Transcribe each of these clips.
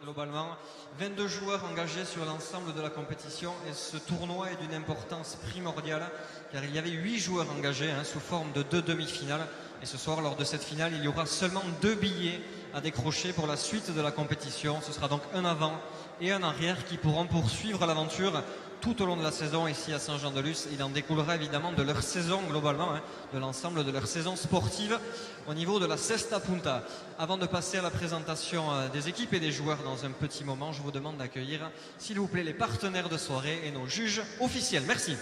globalement. 22 joueurs engagés sur l'ensemble de la compétition et ce tournoi est d'une importance primordiale car il y avait 8 joueurs engagés sous forme de 2 demi-finales. Et ce soir, lors de cette finale, il y aura seulement 2 billets à décrocher pour la suite de la compétition. Ce sera donc un avant et un arrière qui pourront poursuivre l'aventure tout au long de la saison ici à Saint-Jean-de-Luz. Il en découlera évidemment de leur saison globalement, de l'ensemble de leur saison sportive au niveau de la Cesta Punta. Avant de passer à la présentation des équipes et des joueurs dans un petit moment, je vous demande d'accueillir, s'il vous plaît, les partenaires de soirée et nos juges officiels. Merci.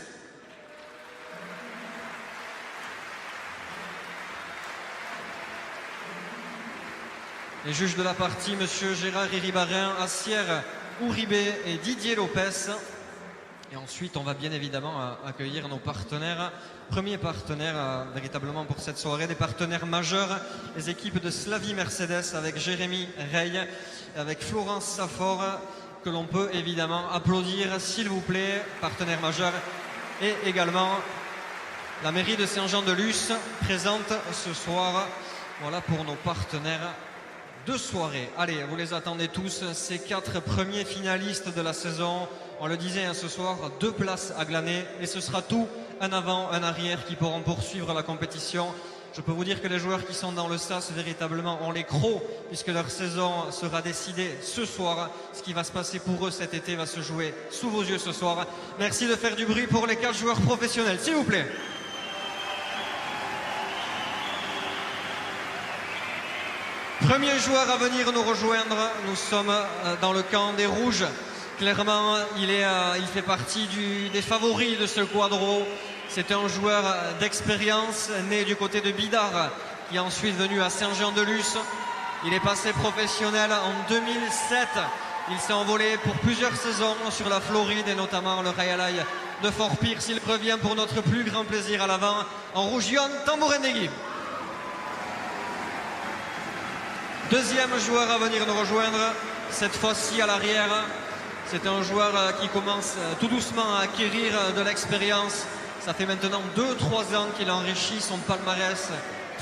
Les juges de la partie, monsieur Gérard Iribarren, Assière Ouribé et Didier Lopez. Et ensuite, on va bien évidemment accueillir nos partenaires. Premier partenaire véritablement pour cette soirée, des partenaires majeurs, les équipes de Slavie Mercedes avec Jérémy Rey, avec Florence Safor, que l'on peut évidemment applaudir, s'il vous plaît, partenaire majeur. Et également la mairie de Saint-Jean-de-Luz présente ce soir, voilà pour nos partenaires de soirée. Allez, vous les attendez tous, ces 4 premiers finalistes de la saison. On le disait ce soir, 2 places à glaner et ce sera tout, un avant, un arrière qui pourront poursuivre la compétition. Je peux vous dire que les joueurs qui sont dans le SAS véritablement ont les crocs puisque leur saison sera décidée ce soir. Ce qui va se passer pour eux cet été va se jouer sous vos yeux ce soir. Merci de faire du bruit pour les 4 joueurs professionnels, s'il vous plaît. Premier joueur à venir nous rejoindre, nous sommes dans le camp des Rouges. Clairement, il fait partie des favoris de ce quadro. C'est un joueur d'expérience, né du côté de Bidart, qui est ensuite venu à Saint-Jean-de-Luz. Il est passé professionnel en 2007. Il s'est envolé pour plusieurs saisons sur la Floride et notamment le Rayalay de Fort Pierce. Il revient pour notre plus grand plaisir à l'avant en rouge. Yon Tambourendegui. Deuxième joueur à venir nous rejoindre, cette fois-ci à l'arrière. C'est un joueur qui commence tout doucement à acquérir de l'expérience. Ça fait maintenant 2-3 ans qu'il enrichit son palmarès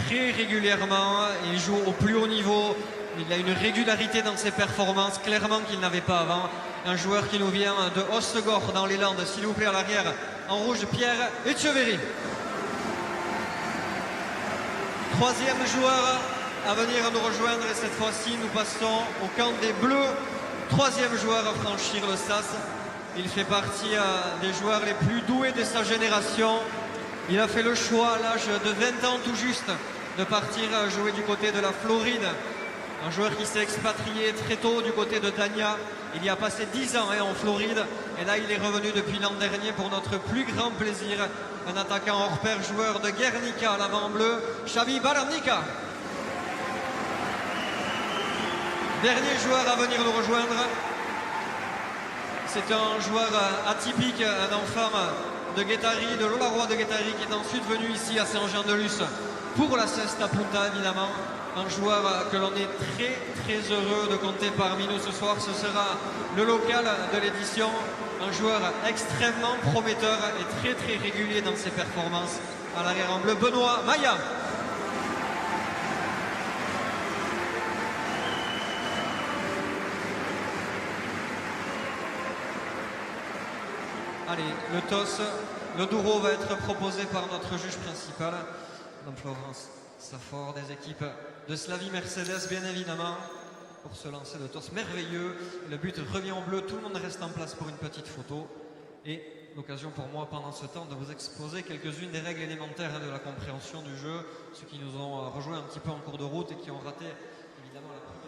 très régulièrement. Il joue au plus haut niveau. Il a une régularité dans ses performances, clairement qu'il n'avait pas avant. Un joueur qui nous vient de Hossegor dans les Landes, s'il vous plaît à l'arrière. En rouge, Pierre Etcheverry. Troisième joueur à venir nous rejoindre et cette fois-ci nous passons au camp des Bleus. Troisième joueur à franchir le SAS. Il fait partie des joueurs les plus doués de sa génération. Il a fait le choix à l'âge de 20 ans tout juste de partir jouer du côté de la Floride. Un joueur qui s'est expatrié très tôt du côté de Dania. Il y a passé 10 ans en Floride et là il est revenu depuis l'an dernier pour notre plus grand plaisir. Un attaquant hors pair, joueur de Guernica à l'avant bleu, Xavi Barnica. Dernier joueur à venir nous rejoindre, c'est un joueur atypique, un enfant de Guettari, de l'Olarois de Guettari, qui est ensuite venu ici à Saint-Jean-de-Luz pour la Cesta Punta évidemment. Un joueur que l'on est très très heureux de compter parmi nous ce soir. Ce sera le local de l'édition, un joueur extrêmement prometteur et très très régulier dans ses performances. À l'arrière en bleu, Benoît Maya. Allez, le toss, le douro va être proposé par notre juge principal, Mme Florence Safor, des équipes de Slavie Mercedes, bien évidemment, pour se lancer le toss merveilleux. Le but revient en bleu, tout le monde reste en place pour une petite photo. Et l'occasion pour moi, pendant ce temps, de vous exposer quelques-unes des règles élémentaires de la compréhension du jeu, ceux qui nous ont rejoints un petit peu en cours de route et qui ont raté évidemment la première.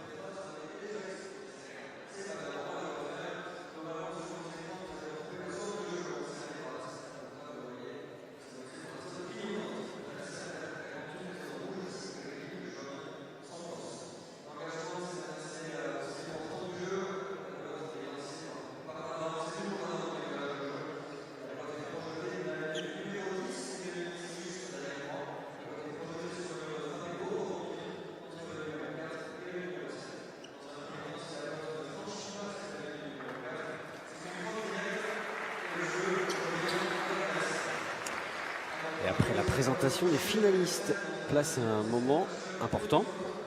Après la présentation des finalistes, place à un moment important,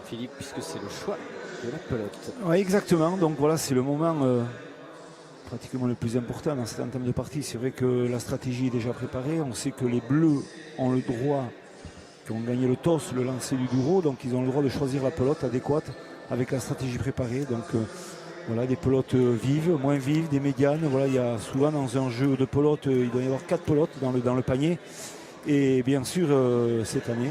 Philippe, puisque c'est le choix de la pelote. Ouais, exactement. Donc voilà, c'est le moment pratiquement le plus important dans cette entame de partie. C'est vrai que la stratégie est déjà préparée. On sait que les Bleus ont le droit, qui ont gagné le toss, le lancer du Douro. Donc ils ont le droit de choisir la pelote adéquate avec la stratégie préparée. Donc voilà, des pelotes vives, moins vives, des médianes. Voilà, il y a souvent dans un jeu de pelotes, il doit y avoir 4 pelotes dans le panier. Et bien sûr, cette année,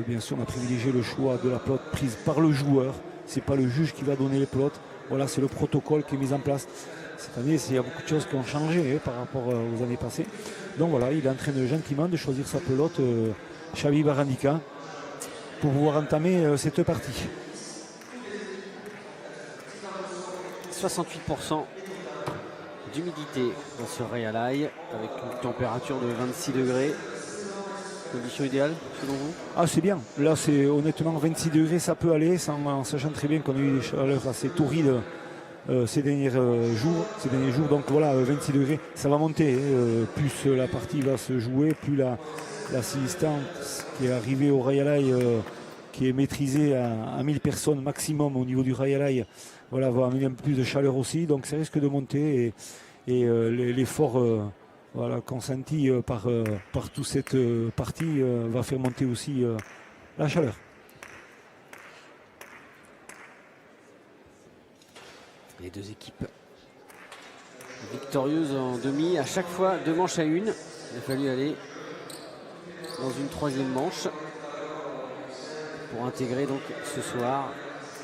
bien sûr, on a privilégié le choix de la pelote prise par le joueur. Ce n'est pas le juge qui va donner les pelotes. Voilà, c'est le protocole qui est mis en place. Cette année, il y a beaucoup de choses qui ont changé par rapport aux années passées. Donc voilà, il est en train gentiment de choisir sa pelote, Xavi Barandika, pour pouvoir entamer cette partie. 68% d'humidité dans ce Real Eye, avec une température de 26 degrés. Condition idéale selon vous? Ah, c'est bien. Là, c'est honnêtement 26 degrés, ça peut aller, en sachant très bien qu'on a eu des chaleurs assez torrides ces derniers jours. Donc voilà, 26 degrés, ça va monter. Plus la partie va se jouer, plus l'assistance qui est arrivée au Real Eye, qui est maîtrisée à 1000 personnes maximum au niveau du Real Eye, voilà, va amener un peu plus de chaleur aussi. Donc ça risque de monter et l'effort voilà, consenti par toute cette partie va faire monter aussi la chaleur. Les deux équipes victorieuses en demi, à chaque fois 2 manches à 1. Il a fallu aller dans une 3e manche pour intégrer donc ce soir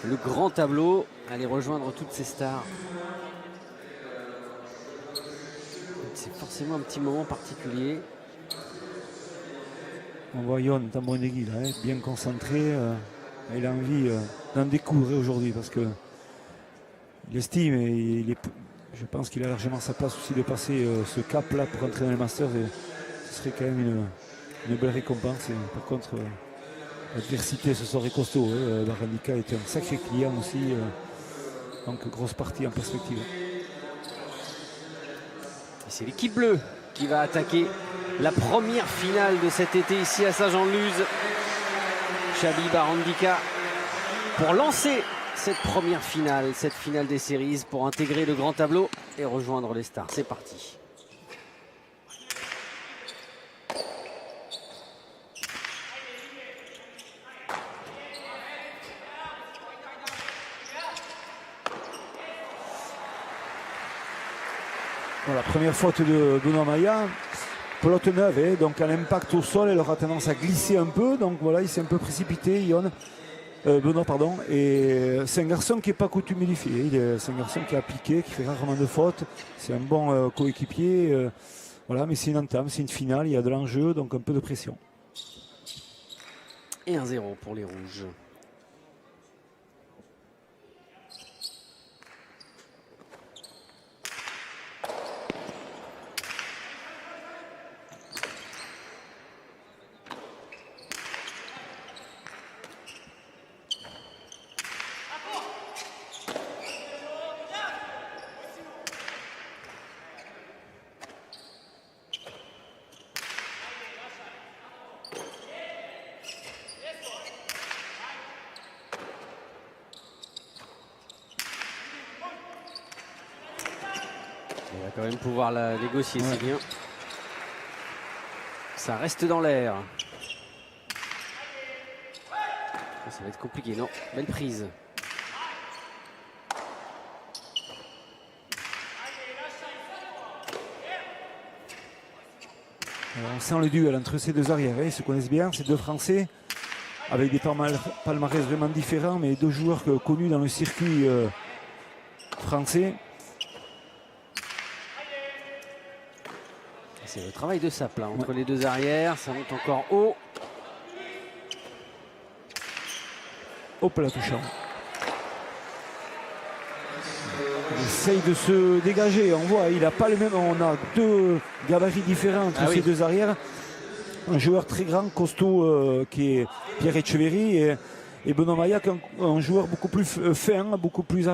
le grand tableau, aller rejoindre toutes ces stars. C'est forcément un petit moment particulier. On voit Yon Tambondegui là, bien concentré. Il a envie d'en découvrir aujourd'hui parce que il estime et je pense qu'il a largement sa place aussi de passer ce cap là pour entrer dans les Masters. Et ce serait quand même une belle récompense. Et par contre, l'adversité ce serait costaud. Barandika est un sacré client aussi. Donc grosse partie en perspective. C'est l'équipe bleue qui va attaquer la première finale de cet été ici à Saint-Jean-de-Luz. Xavi Barandika pour lancer cette première finale, cette finale des séries, pour intégrer le grand tableau et rejoindre les stars. C'est parti. Voilà, première faute de Benoît Maillat. Pelote neuve, donc à l'impact au sol, elle aura tendance à glisser un peu. Donc voilà, il s'est un peu précipité, Benoît, pardon. Et c'est un garçon qui n'est pas coutumier du filet. C'est un garçon qui a appliqué, qui fait rarement de fautes. C'est un bon coéquipier. Voilà, mais c'est une entame, c'est une finale, il y a de l'enjeu, donc un peu de pression. Et 1-0 pour les rouges. On va quand même pouvoir la négocier, ouais. C'est bien. Ça reste dans l'air. Ça va être compliqué, non? Belle prise. Alors on sent le duel entre ces deux arrières. Ils se connaissent bien, ces deux Français, avec des palmarès vraiment différents, mais deux joueurs connus dans le circuit français. C'est le travail de Sape là, entre les deux arrières, ça monte encore haut. Hop là, touchant. Il essaye de se dégager, on voit, il n'a pas le même, on a deux gabarits différents entre ces deux arrières. Un joueur très grand, costaud, qui est Pierre Etcheverry, et Benoît Maillat, un joueur beaucoup plus fin, beaucoup plus,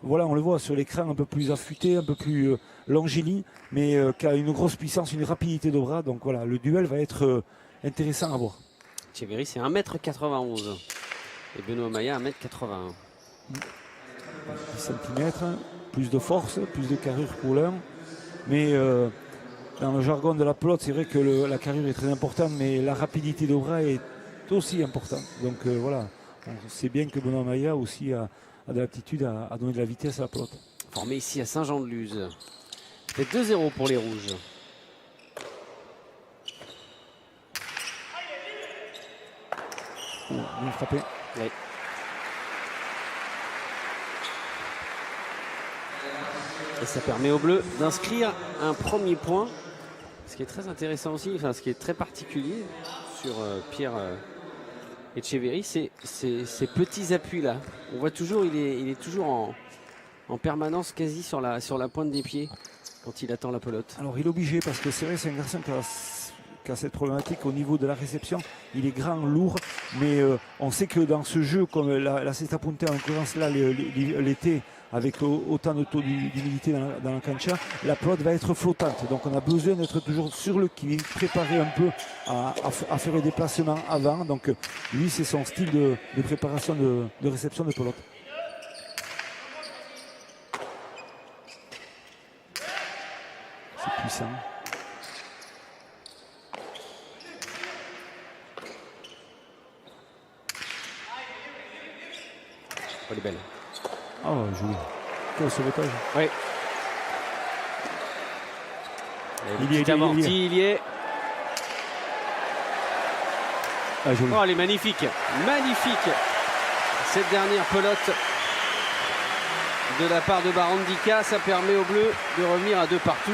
voilà, on le voit sur l'écran, un peu plus affûté, un peu plus longiligne, mais qui a une grosse puissance, une rapidité de bras. Donc voilà, le duel va être intéressant à voir. Etcheverry, c'est 1m91 et Benoît Maillat 1m81. 10 cm, plus de force, plus de carrure pour l'un. Mais dans le jargon de la pelote, c'est vrai que la carrure est très importante, mais la rapidité de bras est aussi importante. Donc voilà, on sait bien que Benoît Maillat aussi a de l'aptitude à donner de la vitesse à la pelote. Formé ici à Saint-Jean-de-Luz. C'est 2-0 pour les Rouges. Bien frappé. Oui. Et ça permet aux Bleus d'inscrire un premier point. Ce qui est très intéressant aussi, enfin ce qui est très particulier sur Pierre Etcheverry, c'est ces petits appuis-là. On voit toujours, il est toujours en permanence quasi sur la pointe des pieds quand il attend la pelote. Alors il est obligé parce que c'est vrai, c'est un garçon qui a cette problématique au niveau de la réception. Il est grand, lourd, mais on sait que dans ce jeu, comme la Cesta Punta, en l'occurrence là l'été, avec autant de taux d'humidité dans la cancha, la pelote va être flottante. Donc on a besoin d'être toujours sur le qui, préparé un peu à faire le déplacement avant. Donc lui, c'est son style de préparation de réception de pelote. C'est puissant. Elle est belle. Oh, joli. Quel sauvetage. Oui. Il y est. Ah, joli. Oh, elle est magnifique. Magnifique. Cette dernière pelote de la part de Barandika, ça permet aux Bleus de revenir à 2 partout.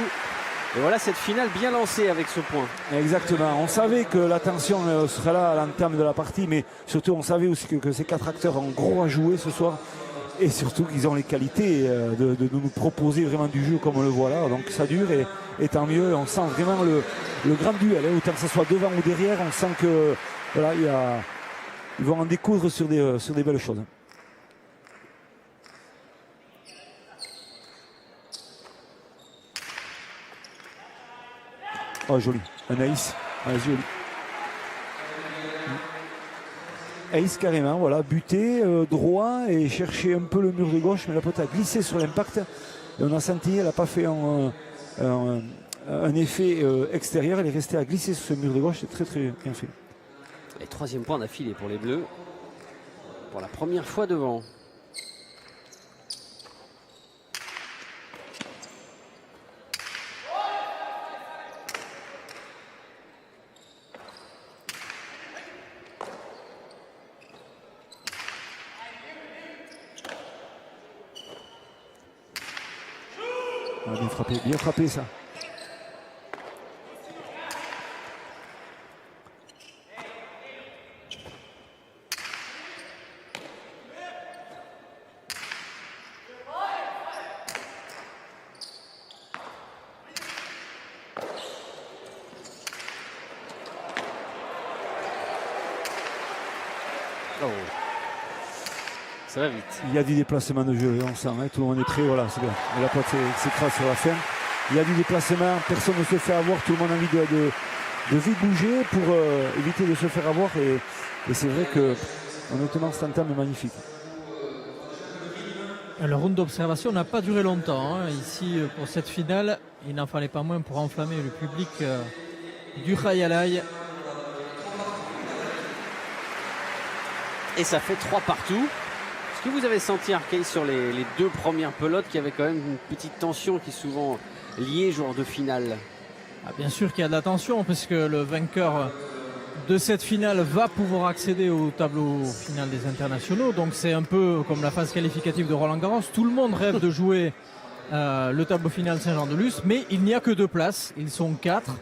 Et voilà cette finale bien lancée avec ce point. Exactement. On savait que la tension serait là à l'entame de la partie, mais surtout on savait aussi que ces 4 acteurs ont gros à jouer ce soir. Et surtout qu'ils ont les qualités de nous proposer vraiment du jeu comme on le voit là. Donc ça dure et tant mieux. On sent vraiment le grand duel. Hein. Autant que ce soit devant ou derrière, on sent que voilà, ils vont en découdre sur des belles choses. Oh joli, un ace, joli. Ace carrément, voilà, buté, droit et chercher un peu le mur de gauche, mais la pelote a glissé sur l'impact. Et on a senti, elle n'a pas fait un effet extérieur, elle est restée à glisser sur ce mur de gauche, c'est très très bien fait. Et 3e point d'affilée pour les Bleus, pour la première fois devant. Bien frappé ça. Oh. Ça va vite. Il y a du déplacement de jeu, on sent, hein, tout le monde est prêt, voilà, c'est bien. Et la pelote s'écrase sur la fin. Il y a du déplacement, personne ne se fait avoir, tout le monde a envie de vite bouger pour éviter de se faire avoir. Et c'est vrai que honnêtement, cet entame est magnifique. Le round d'observation n'a pas duré longtemps. Hein. Ici, pour cette finale, il n'en fallait pas moins pour enflammer le public du Khayalay. Et ça fait 3 partout. Est-ce que vous avez senti, Arcade, sur les 2 premières pelotes, qu'il y avait quand même une petite tension qui est souvent liée jour de finale? Bien sûr qu'il y a de la tension, puisque le vainqueur de cette finale va pouvoir accéder au tableau final des internationaux. Donc c'est un peu comme la phase qualificative de Roland-Garros. Tout le monde rêve de jouer le tableau final Saint-Jean-de-Luz, mais il n'y a que 2 places. Ils sont 4.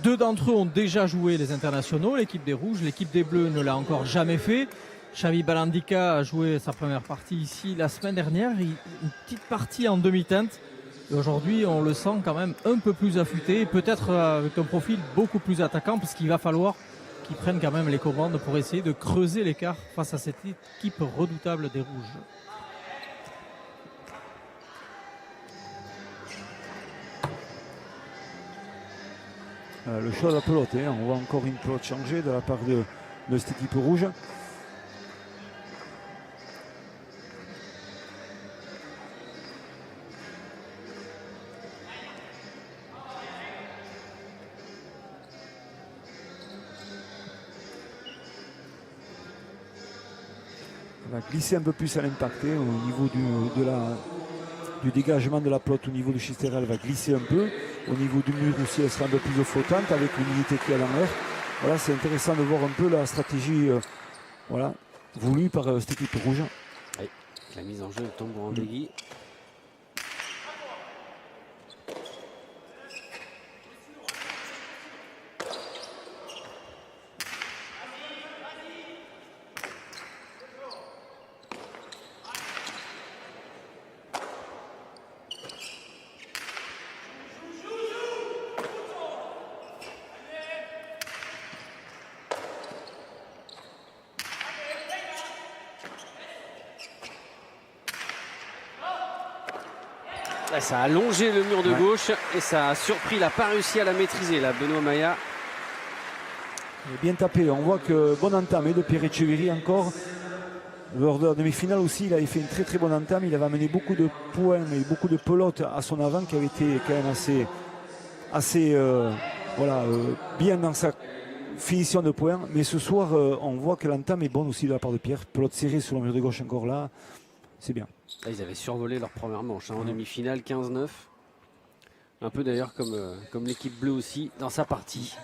2 d'entre eux ont déjà joué les internationaux, l'équipe des Rouges. L'équipe des Bleus ne l'a encore jamais fait. Xavi Barandika a joué sa première partie ici la semaine dernière, une petite partie en demi-teinte. Et aujourd'hui, on le sent quand même un peu plus affûté, peut-être avec un profil beaucoup plus attaquant, parce qu'il va falloir qu'ils prennent quand même les commandes pour essayer de creuser l'écart face à cette équipe redoutable des Rouges. Le choix de la pelote, hein. On voit encore une pelote changer de la part de cette équipe rouge. va glisser un peu plus à l'impact au niveau du dégagement de la pelote au niveau du Chistera, elle va glisser un peu. Au niveau du mur aussi, elle sera un peu plus flottante avec l'humidité qu'il y a dans l'air. Voilà, c'est intéressant de voir un peu la stratégie voilà, voulue par cette équipe rouge. Oui, la mise en jeu de Tambourandigui. Ça a longé le mur de gauche et ça a surpris, il n'a pas réussi à la maîtriser là, Benoît Maillat. Il est bien tapé, on voit que bonne entame de Pierre Etcheverry encore. Lors de la demi-finale aussi, il avait fait une très très bonne entame, il avait amené beaucoup de points et beaucoup de pelotes à son avant qui avait été quand même assez bien dans sa finition de points. Mais ce soir, on voit que l'entame est bonne aussi de la part de Pierre. Pelote serrée sur le mur de gauche encore là, c'est bien. Là, ils avaient survolé leur première manche en demi-finale, 15-9. Un peu d'ailleurs comme l'équipe bleue aussi dans sa partie.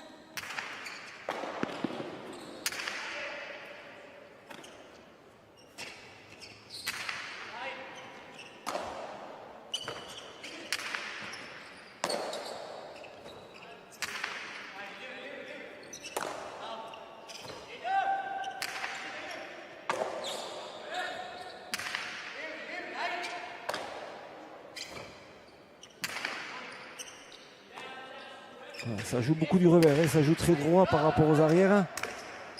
Ça joue beaucoup du revers, ça joue très droit par rapport aux arrières.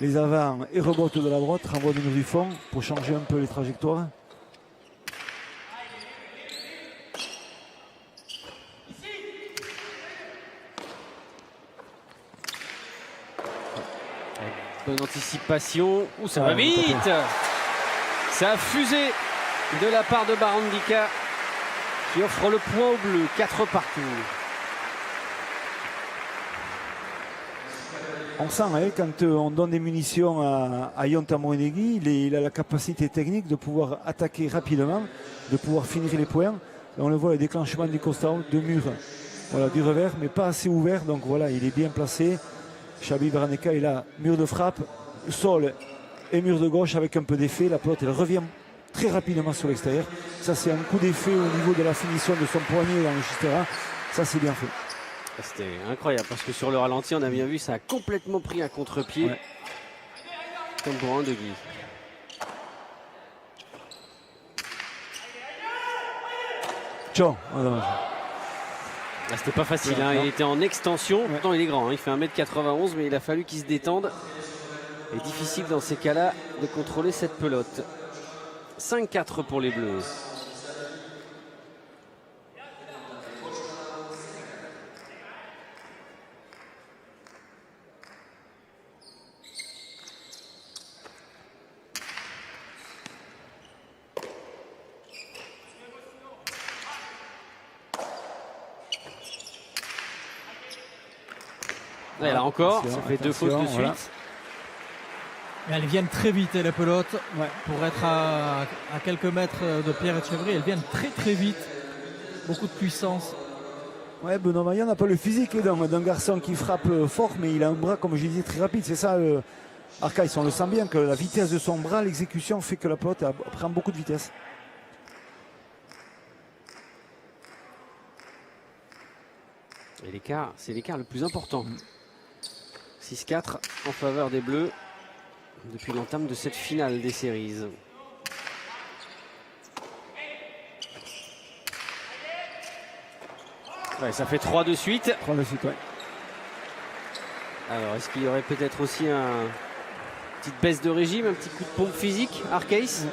Les avants et rebote de la droite, renvoie du mur du fond pour changer un peu les trajectoires. Bonne anticipation. Ouh, ça va vite. Ça a fusé de la part de Barandika qui offre le point au bleu, 4 partout. On sent quand on donne des munitions à Yon Tambourandigui, il a la capacité technique de pouvoir attaquer rapidement, de pouvoir finir les points. Et on le voit, le déclenchement du constat de mur, voilà, du revers, mais pas assez ouvert. Donc voilà, il est bien placé. Chabi Barandika est là, mur de frappe, sol et mur de gauche avec un peu d'effet. La pelote, elle revient très rapidement sur l'extérieur. Ça, c'est un coup d'effet au niveau de la finition de son poignet dans le Chistera. Ça, c'est bien fait. C'était incroyable parce que sur le ralenti, on a bien vu, ça a complètement pris un contre-pied. Ouais. Tambourandigui. Ciao. C'était pas facile, hein. Il était en extension. Pourtant, il est grand, hein. Il fait 1m91, mais il a fallu qu'il se détende. Et difficile dans ces cas-là de contrôler cette pelote. 5-4 pour les Bleus. Et là encore, ça fait 2 fautes de suite. Voilà. Elles viennent très vite, les pelotes, pour être à quelques mètres de Pierre Etcheverry. Elles viennent très très vite, beaucoup de puissance. Ouais, Benoît Maillat n'a pas le physique d'un garçon qui frappe fort, mais il a un bras, comme je disais, très rapide. C'est ça, Arcaïs, on le sent bien, que la vitesse de son bras, l'exécution fait que la pelote prend beaucoup de vitesse. Et l'écart, c'est l'écart le plus important. 6-4 en faveur des Bleus depuis l'entame de cette finale des séries. Ouais, ça fait 3 de suite. 3 de suite, ouais. Alors, est-ce qu'il y aurait peut-être aussi une petite baisse de régime, un petit coup de pompe physique, Arcaïs?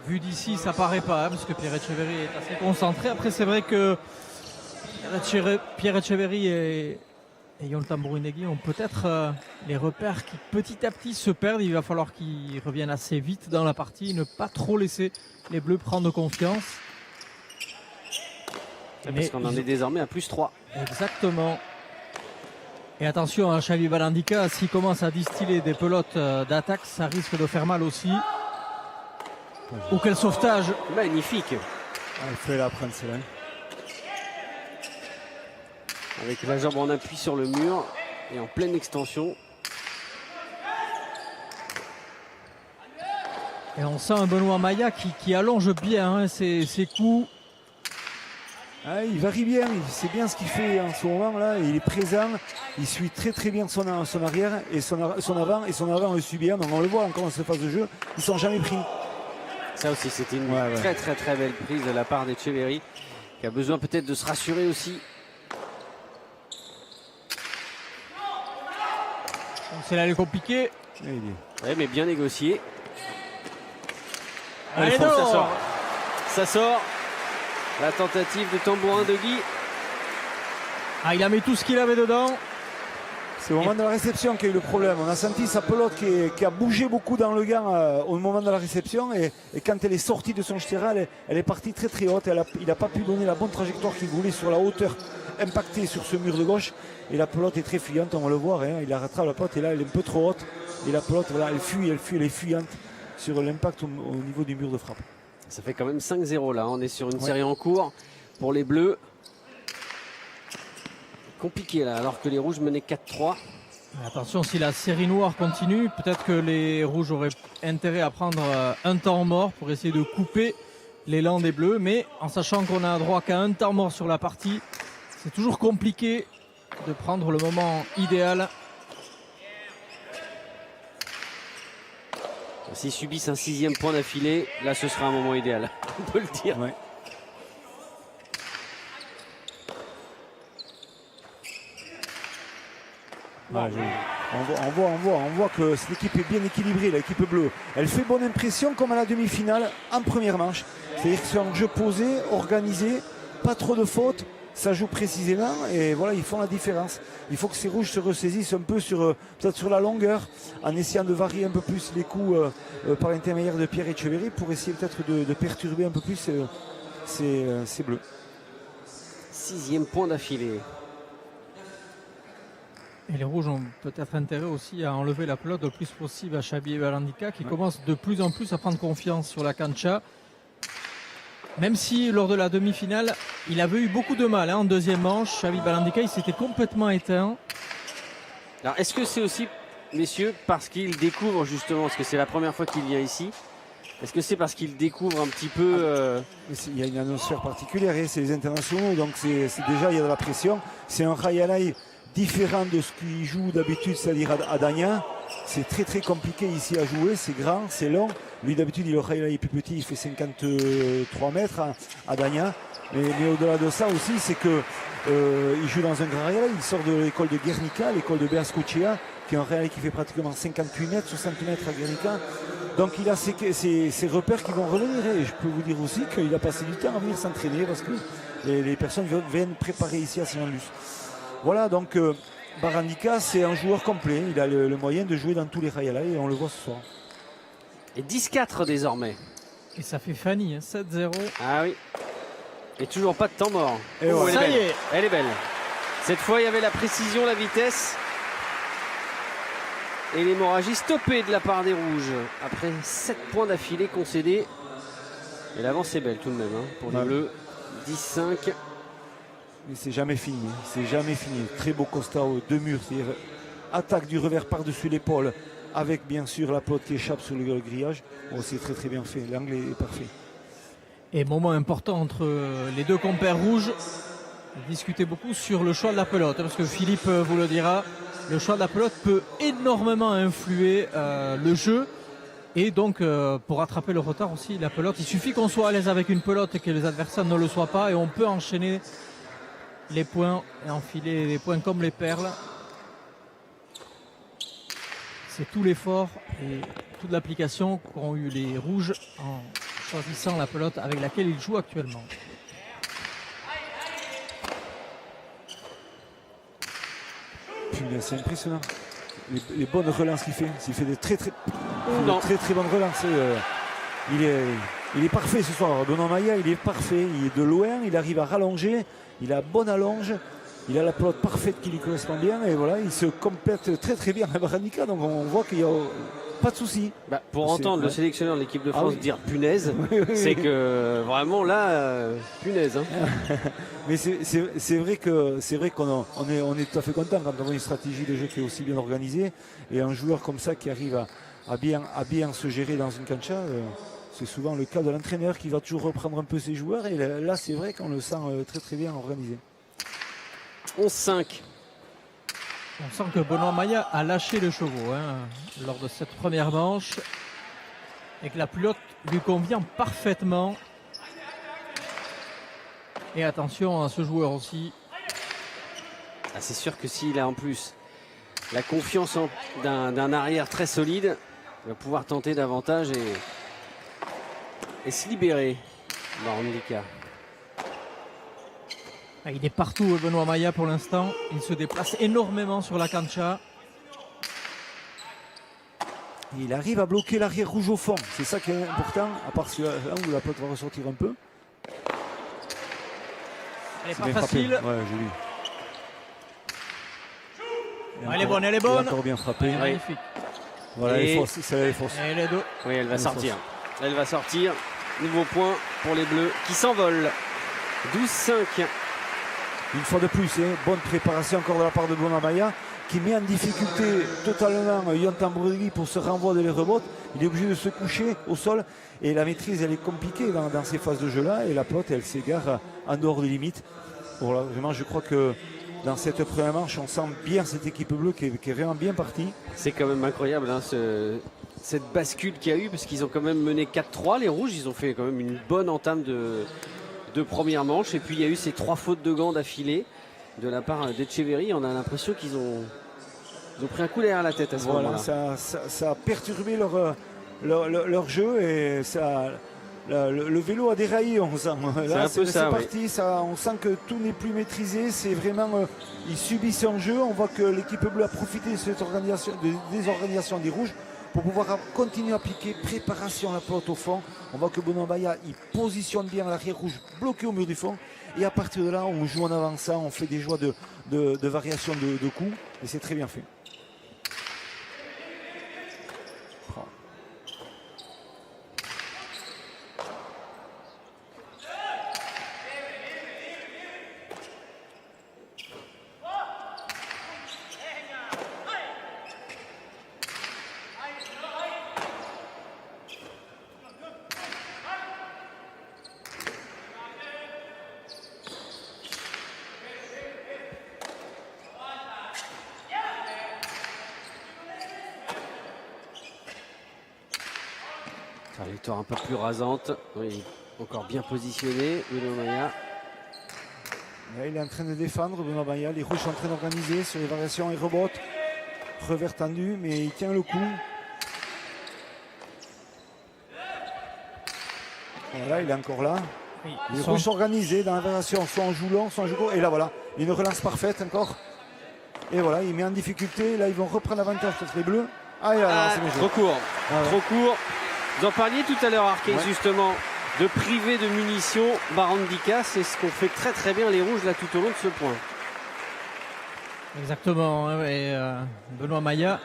Vu d'ici, ça paraît pas, hein, parce que Pierre Etcheverry est assez concentré. Après, c'est vrai que Pierre Etcheverry et Yon Tambourandigui ont peut-être les repères qui petit à petit se perdent. Il va falloir qu'ils reviennent assez vite dans la partie, ne pas trop laisser les Bleus prendre confiance. Parce qu'on en est désormais à +3. Exactement. Et attention à Chabi Barandika, s'il commence à distiller des pelotes d'attaque, ça risque de faire mal aussi. Oh, quel sauvetage! Magnifique. Ah, il fallait la prendre celle-là. Avec la jambe en appui sur le mur et en pleine extension. Et on sent un Benoît Maillat qui allonge bien hein, ses coups. Ah, il varie bien, il sait bien ce qu'il fait en ce moment là, il est présent, il suit très très bien son arrière et son avant le suit bien, donc on le voit encore dans cette phase de jeu, ils ne sont jamais pris. Ça aussi, c'était une très belle prise de la part d'Etcheverry, qui a besoin peut-être de se rassurer aussi. C'est là, elle est compliquée. Ouais, mais bien négocié. Allez, ça sort. Ça sort. La tentative de tambourin de Guy. Ah, il a mis tout ce qu'il avait dedans. C'est au moment de la réception qu'il y a eu le problème. On a senti sa pelote qui a bougé beaucoup dans le gant au moment de la réception. Et quand elle est sortie de son stéra, elle est partie très très haute. Il n'a pas pu donner la bonne trajectoire qu'il voulait sur la hauteur impactée sur ce mur de gauche. Et la pelote est très fuyante, on va le voir. Hein. Il a rattrapé la pelote et là elle est un peu trop haute. Et la pelote, voilà, elle est fuyante sur l'impact au niveau du mur de frappe. Ça fait quand même 5-0 là. On est sur une série en cours pour les Bleus. Compliqué là, alors que les Rouges menaient 4-3. Attention, si la série noire continue, peut-être que les Rouges auraient intérêt à prendre un temps mort pour essayer de couper l'élan des Bleus. Mais en sachant qu'on a droit qu'à un temps mort sur la partie, c'est toujours compliqué de prendre le moment idéal. S'ils subissent un 6e point d'affilée, là ce sera un moment idéal, on peut le dire. Ouais. On voit que cette équipe est bien équilibrée, l'équipe bleue. Elle fait bonne impression comme à la demi-finale en première manche. C'est-à-dire que c'est un jeu posé, organisé, pas trop de fautes, ça joue précisément et voilà, ils font la différence. Il faut que ces Rouges se ressaisissent un peu peut-être sur la longueur, en essayant de varier un peu plus les coups par l'intermédiaire de Pierre Etcheverry pour essayer peut-être de perturber un peu plus ces Bleus. 6e point d'affilée. Et les Rouges ont peut-être intérêt aussi à enlever la pelote le plus possible à Xabi Balandika qui commence de plus en plus à prendre confiance sur la cancha. Même si lors de la demi-finale, il avait eu beaucoup de mal en deuxième manche. Xabi Balandika, il s'était complètement éteint. Alors est-ce que c'est aussi, messieurs, parce qu'il découvre justement, parce que c'est la première fois qu'il vient ici, est-ce que c'est parce qu'il découvre un petit peu Il y a une atmosphère particulière, c'est les internationaux, donc c'est déjà il y a de la pression. C'est un Rayalai différent de ce qu'il joue d'habitude, c'est-à-dire à Dagnan. C'est très très compliqué ici à jouer, c'est grand, c'est long. Lui d'habitude le Rayalai est plus petit, il fait 53 mètres à Dagnan. Mais au-delà de ça aussi, c'est que il joue dans un grand Rayalai, il sort de l'école de Guernica, l'école de Beascochea, qui est un Rayalai qui fait pratiquement 58 mètres, 60 mètres à Guernica. Donc il a ses repères qui vont revenir. Et je peux vous dire aussi qu'il a passé du temps à venir s'entraîner parce que les personnes viennent préparer ici à Saint-Jean-de-Luz. Voilà, donc Balandika, c'est un joueur complet. Il a le moyen de jouer dans tous les Rayalai et on le voit ce soir. Et 10-4 désormais. Et ça fait Fanny, hein, 7-0. Ah oui. Et toujours pas de temps mort. Et ouais. Ça y est. Elle est belle. Cette fois, il y avait la précision, la vitesse. Et l'hémorragie stoppée de la part des Rouges. Après 7 points d'affilée concédés. Et l'avance est belle tout de même pour les Bleus. 10-5. Mais c'est jamais fini, c'est jamais fini. Très beau constat aux deux murs, c'est-à-dire attaque du revers par-dessus l'épaule avec bien sûr la pelote qui échappe sur le grillage. Bon, c'est très très bien fait, l'angle est parfait. Et moment important entre les deux compères rouges, discuter beaucoup sur le choix de la pelote, parce que Philippe vous le dira, le choix de la pelote peut énormément influer le jeu. Et donc pour rattraper le retard aussi, la pelote, il suffit qu'on soit à l'aise avec une pelote et que les adversaires ne le soient pas et on peut enchaîner les points et enfiler les points comme les perles. C'est tout l'effort et toute l'application qu'ont eu les Rouges en choisissant la pelote avec laquelle ils jouent actuellement. C'est impressionnant. Les bonnes relances qu'il fait. Il fait des très très bonnes relances. Il est parfait ce soir. Benoît Maillat, il est parfait. Il est de loin, il arrive à rallonger. Il a bonne allonge. Il a la pelote parfaite qui lui correspond bien. Et voilà, il se complète très très bien à Balandika. Donc on voit qu'il y a pas de souci. Bah, pour C'est- entendre le ouais. sélectionneur de l'équipe de Ah France oui. dire punaise, Oui, oui, c'est oui. que vraiment là, punaise. Hein. Mais c'est vrai qu'on est tout à fait content quand on voit une stratégie de jeu qui est aussi bien organisée et un joueur comme ça qui arrive à bien se gérer dans une cancha. C'est souvent le cas de l'entraîneur qui va toujours reprendre un peu ses joueurs et là c'est vrai qu'on le sent très très bien organisé. 11-5. On sent que Benoît Maillat a lâché les chevaux lors de cette première manche et que la pelote lui convient parfaitement. Et attention à ce joueur aussi. Ah, c'est sûr que s'il a en plus la confiance d'un arrière très solide, il va pouvoir tenter davantage et se libérer. Barandika. Ah, il est partout Benoît Maillat pour l'instant. Il se déplace énormément sur la cancha. Il arrive à bloquer l'arrière rouge au fond, c'est ça qui est important, à part celui-là où la pelote va ressortir un peu. Elle est C'est pas bien facile. frappé. Ouais, j'ai vu. Elle est bonne, elle est bonne. Il a encore bien frappé. Magnifique. Voilà, Et- elle est fausse, c'est elle est fausse. Et les deux. Oui, elle va Une sortir. Elle va sortir. Nouveau point pour les Bleus qui s'envolent. 12-5. Une fois de plus, bonne préparation encore de la part de Benoît Maillat qui met en difficulté totalement Yontan Brugui pour ce renvoi de les rebotes. Il est obligé de se coucher au sol et la maîtrise elle est compliquée dans ces phases de jeu là et la pelote elle s'égare en dehors des limites. Voilà, vraiment je crois que dans cette première manche on sent bien cette équipe bleue qui est vraiment bien partie. C'est quand même incroyable hein, cette bascule qu'il y a eu parce qu'ils ont quand même mené 4-3. Les Rouges, ils ont fait quand même une bonne entame de première manche. Et puis il y a eu ces 3 fautes de gants d'affilée de la part d'Echeverry. On a l'impression qu'ils ont pris un coup derrière la tête à ce Voilà, moment-là. ça a perturbé leur jeu et le vélo a déraillé, on sent. Là, un peu ça, oui. parti, on sent que tout n'est plus maîtrisé. C'est vraiment, ils subissent un jeu. On voit que l'équipe bleue a profité de cette désorganisation des rouges pour pouvoir continuer à piquer. Préparation à la pelote au fond. On voit que Benoît Maillat, il positionne bien l'arrière rouge bloqué au mur du fond. Et à partir de là, on joue en avançant, on fait des joies de variation de coups. Et c'est très bien fait. Victoire un peu plus rasante. Oui, encore bien positionné. Benoît Maillat. Là, il est en train de défendre Benoît Maillat. Les rouges sont en train d'organiser sur les variations et rebotes. Revers tendu, mais il tient le coup. Voilà, il est encore là. Oui, Les rouges sont organisés dans la variation, soit en joue long, soit en joue court. Et là, voilà, une relance parfaite encore. Et voilà, il met en difficulté. Là, ils vont reprendre l'avantage contre les bleus. Ah, et là, c'est bien joué. Trop court. Ah ouais. Trop court. Vous en parliez tout à l'heure, Arcade, Ouais. justement, de priver de munitions Barandika. C'est ce qu'ont fait très très bien les Rouges là tout au long de ce point. Exactement. Et Benoît Maillat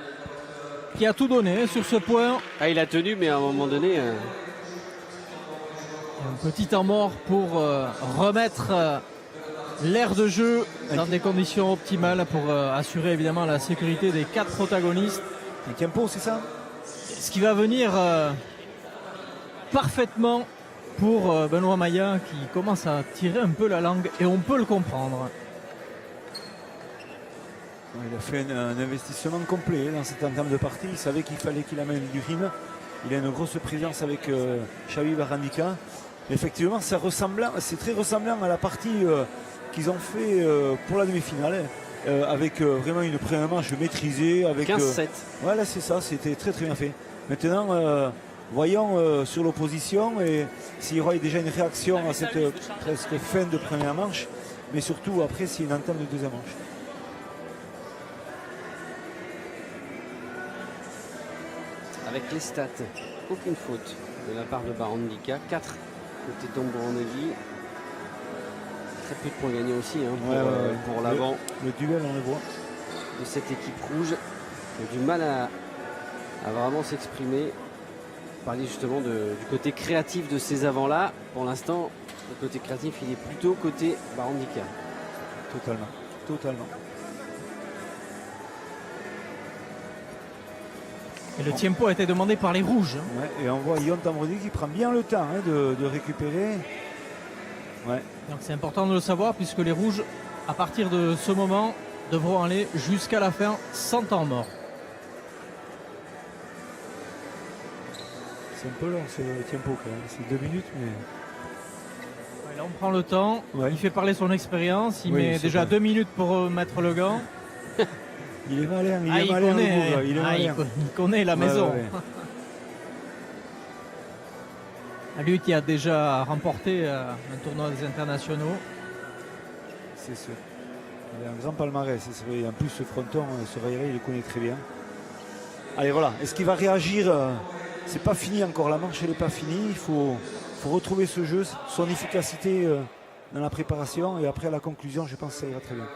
qui a tout donné sur ce point. Ah, il a tenu, mais à un moment donné. Un petit temps mort pour remettre l'air de jeu dans des conditions optimales pour assurer évidemment la sécurité des 4 protagonistes. Un tempo, c'est ça? Ce qui va venir parfaitement pour Benoît Maillat qui commence à tirer un peu la langue et on peut le comprendre. Il a fait un investissement complet dans cette entame de partie. Il savait qu'il fallait qu'il amène du rythme. Il a une grosse présence avec Xavi Barandika. Effectivement, c'est très ressemblant à la partie qu'ils ont fait pour la demi-finale. Avec vraiment une première manche maîtrisée. Avec 15-7. voilà, c'est ça, c'était très très bien fait. Maintenant, voyons sur l'opposition et s'il y aura déjà une réaction à cette presque fin de première manche, mais surtout après s'il y a une entame de deuxième manche. Avec les stats, aucune faute de la part de Barandika. 4 côté Dombrovskis. Très peu de points gagnés aussi hein, pour l'avant Le duel, on le voit. de cette équipe rouge. Qui a du mal à vraiment s'exprimer. Parler justement du côté créatif de ces avants-là. Pour l'instant, le côté créatif, il est plutôt côté Barandika. Totalement. Totalement. Et le tempo a été demandé par les rouges. Ouais, et on voit Yon Tamrodi qui prend bien le temps de récupérer. Ouais. Donc c'est important de le savoir puisque les rouges, à partir de ce moment, devront aller jusqu'à la fin sans temps mort. C'est un peu long ce tempo quand même. C'est 2 minutes, mais. Ouais, là on prend le temps, Ouais. il fait parler son expérience, il Oui, met c'est déjà vrai. 2 minutes pour mettre le gant. Il est malin, il Ah, est il malin, connaît, le bougre, il est malin. il connaît la Ouais, maison. ouais, ouais. À lui qui a déjà remporté un tournoi des internationaux. C'est sûr. Il a un grand palmarès, c'est vrai. En plus, ce fronton, ce rail, il le connaît très bien. Allez, voilà. Est-ce qu'il va réagir? C'est pas fini encore. La manche, elle n'est pas finie. Il faut retrouver ce jeu, son efficacité dans la préparation. Et après, à la conclusion, je pense que ça ira très bien.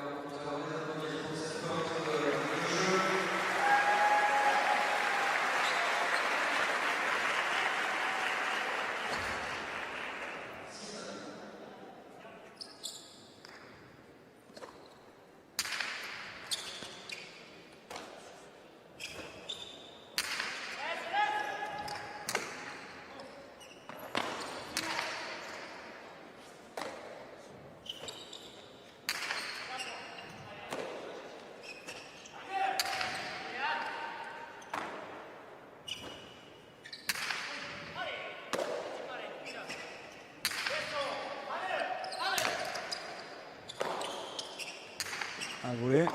Un volet.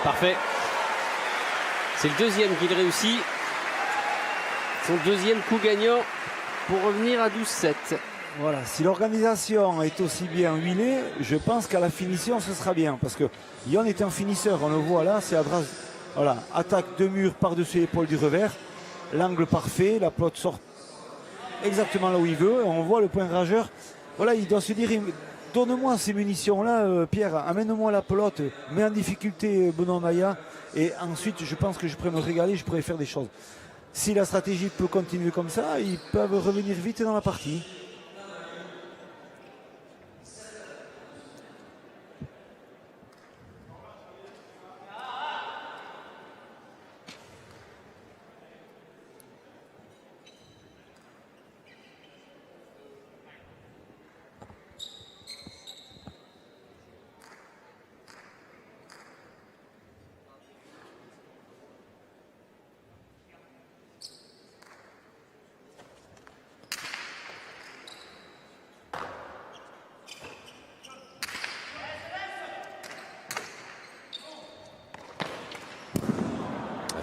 Parfait. C'est le deuxième qu'il réussit. Son deuxième coup gagnant pour revenir à 12-7. Voilà, si l'organisation est aussi bien huilée, je pense qu'à la finition, ce sera bien. Parce que Yon est un finisseur, on le voit là, c'est Adras. Voilà, attaque de mur par-dessus l'épaule du revers. L'angle parfait, la pelote sort exactement là où il veut. On voit le point rageur. Voilà, il doit se dire, donne-moi ces munitions-là, Pierre, amène-moi la pelote, mets en difficulté Benoît Maillat. Et ensuite, je pense que je pourrais me régaler, je pourrais faire des choses. Si la stratégie peut continuer comme ça, ils peuvent revenir vite dans la partie.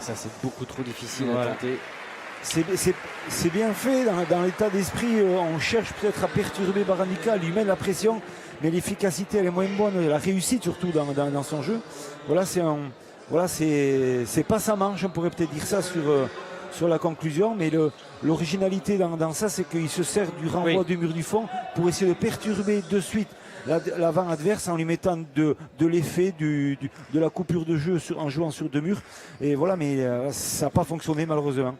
Ça, c'est beaucoup trop difficile Voilà. à tenter. C'est bien fait dans l'état d'esprit. On cherche peut-être à perturber Barandika, lui mettre la pression, mais l'efficacité elle est moins bonne, la réussite surtout dans son jeu. Voilà, c'est pas sa manche, on pourrait peut-être dire ça sur la conclusion, mais l'originalité dans ça, c'est qu'il se sert du renvoi du mur du fond pour essayer de perturber de suite l'avant adverse en lui mettant de l'effet de la coupure de jeu en jouant sur 2 murs. Et voilà, mais ça n'a pas fonctionné malheureusement.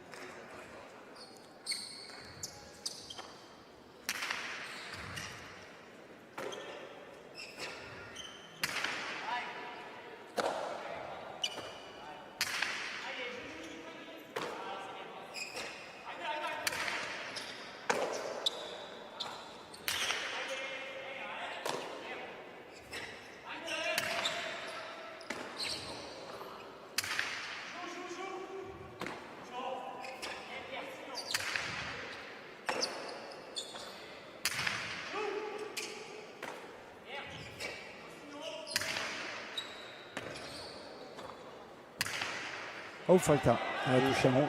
Oh, Falta, du Chamon.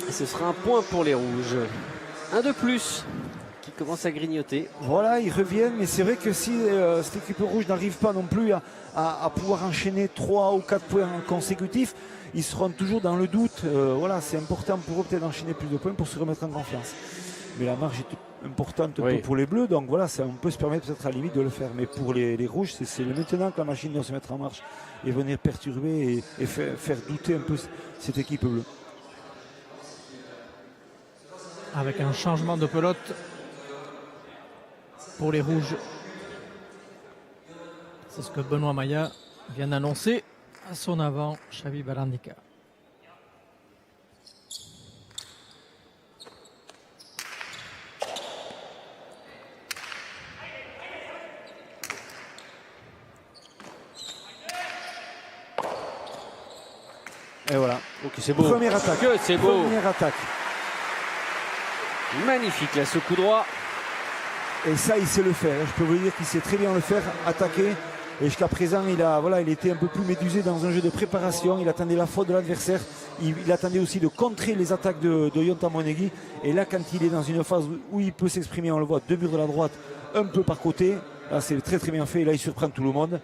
Et ce sera un point pour les rouges. Un de plus qui commence à grignoter. Voilà, ils reviennent, mais c'est vrai que si cette équipe rouge n'arrive pas non plus à pouvoir enchaîner 3 ou 4 points consécutifs, ils seront toujours dans le doute. Voilà, c'est important pour eux peut-être d'enchaîner plus de points pour se remettre en confiance. Mais la marge importante Oui. pour les bleus. Donc voilà, on peut se permettre peut-être à la limite de le faire. Mais pour les rouges, c'est maintenant que la machine doit se mettre en marche et venir perturber et faire douter un peu cette équipe bleue. Avec un changement de pelote pour les rouges. C'est ce que Benoît Maillat vient d'annoncer à son avant, Xavi Barandika. Et voilà. Ok, c'est beau. Première attaque. Que c'est beau. Première attaque. Magnifique là, ce coup droit. Et ça, il sait le faire. Je peux vous dire qu'il sait très bien le faire, attaquer. Et jusqu'à présent, il était un peu plus médusé dans un jeu de préparation. Il attendait la faute de l'adversaire. Il attendait aussi de contrer les attaques de Yonta Monegui. Et là, quand il est dans une phase où il peut s'exprimer, on le voit, 2 murs de la droite, un peu par côté. Là, c'est très très bien fait. Et là, il surprend tout le monde.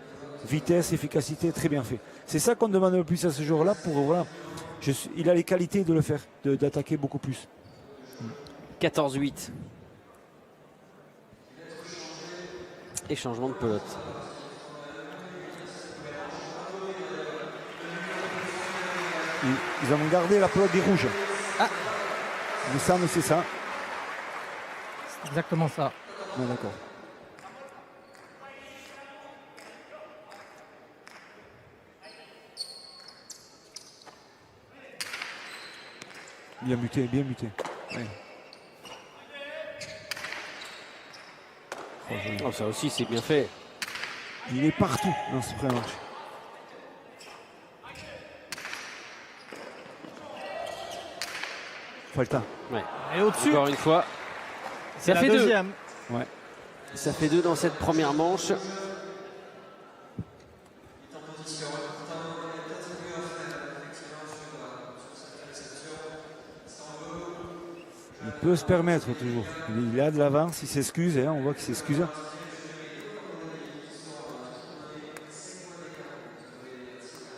Vitesse, efficacité, très bien fait. C'est ça qu'on demande le plus à ce joueur-là. Voilà, il a les qualités de le faire, d'attaquer beaucoup plus. 14-8. Et changement de pelote. Ils ont gardé la pelote des rouges. Ah. Mais ça, c'est ça. C'est exactement ça. Bon, d'accord. Bien muté, bien muté. Ouais. Oh, ça aussi, c'est bien fait. Il est partout dans ce premier match. Falta. Ouais. Et au-dessus, Encore une fois. c'est Ça la fait 2. deuxième. Ouais. Ça fait 2 dans cette première manche. Il peut se permettre toujours. Il a de l'avance, il s'excuse, hein, on voit qu'il s'excuse.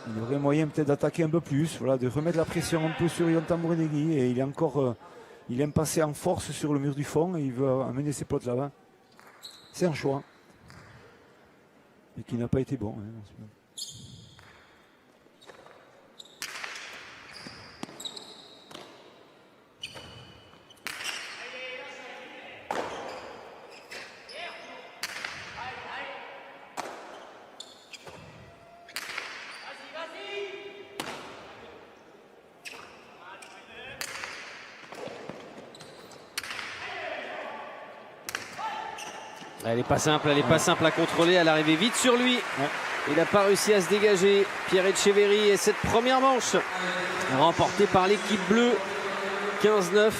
Il aurait moyen peut-être d'attaquer un peu plus, voilà, de remettre la pression un peu sur Yonta Monegui. Et il est encore, il aime passer en force sur le mur du fond et il veut amener ses potes là-bas. C'est un choix. Mais qui n'a pas été bon. Hein. Elle n'est pas simple, à contrôler. Elle arrivait vite sur lui. Ouais. Il n'a pas réussi à se dégager. Pierre Etcheverry et cette première manche remportée par l'équipe bleue. 15-9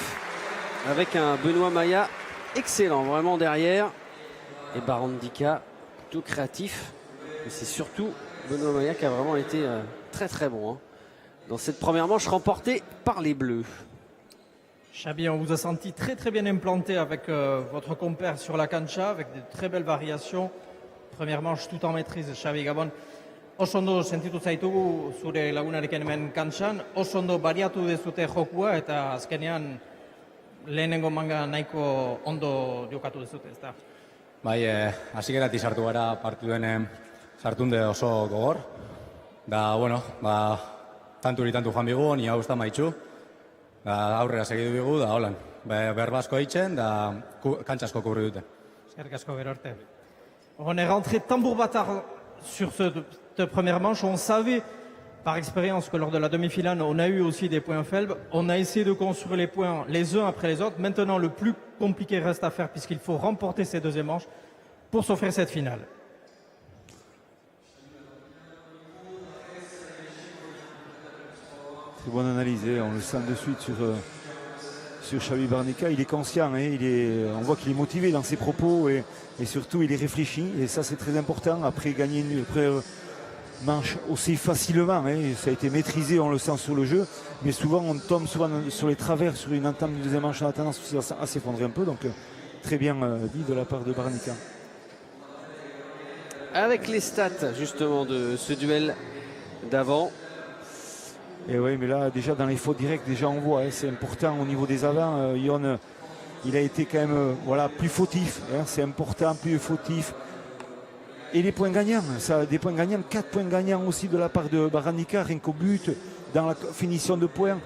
avec un Benoît Maillat excellent vraiment derrière. Et Barandika plutôt créatif. Mais c'est surtout Benoît Maillat qui a vraiment été très très bon dans cette première manche remportée par les Bleus. Xabi, on vous a senti très très bien implanté avec votre compère sur la cancha, avec de très belles variations. Première manche tout en maîtrise, Xabi Gabon. Oso ondo sentitu zaitugu zure lagunarekin hemen kantxan, oso ondo bariatu dezute jokua eta azkenean lehenengo manga nahiko ondo jokatu dezute, ezta? Bai, hasieratik sartu gara partiduen sartunde oso gogor. Da, bueno, tantu joan bigu, ni hau ez da maitxu. Da, aurrera segidu bigu, da, holan. Berbasko eitzen, da, kantxasko kubri dute. Eskerrik asko, gero arte. On est rentré tambour bâtard sur cette première manche. On savait par expérience que lors de la demi-finale, on a eu aussi des points faibles. On a essayé de construire les points les uns après les autres. Maintenant, le plus compliqué reste à faire puisqu'il faut remporter ces deuxièmes manches pour s'offrir cette finale. Très bonne analyse, on le sent de suite sur Xavi Barandika. Il est conscient, on voit qu'il est motivé dans ses propos et surtout il est réfléchi. Et ça c'est très important. Après gagner une manche aussi facilement, ça a été maîtrisé, on le sent sur le jeu. Mais souvent on tombe sur les travers sur une entame de deuxième manche. On a tendance aussi à s'effondrer un peu. Donc très bien dit de la part de Barandika. Avec les stats justement de ce duel d'avant. Et oui, mais là, déjà dans les fautes directes, déjà on voit, c'est important au niveau des avants. Yon il a été quand même voilà, plus fautif, hein, c'est important, plus fautif. Et les points gagnants, ça, des points gagnants, 4 points gagnants aussi de la part de Baranika, rien qu'au but, dans la finition de points.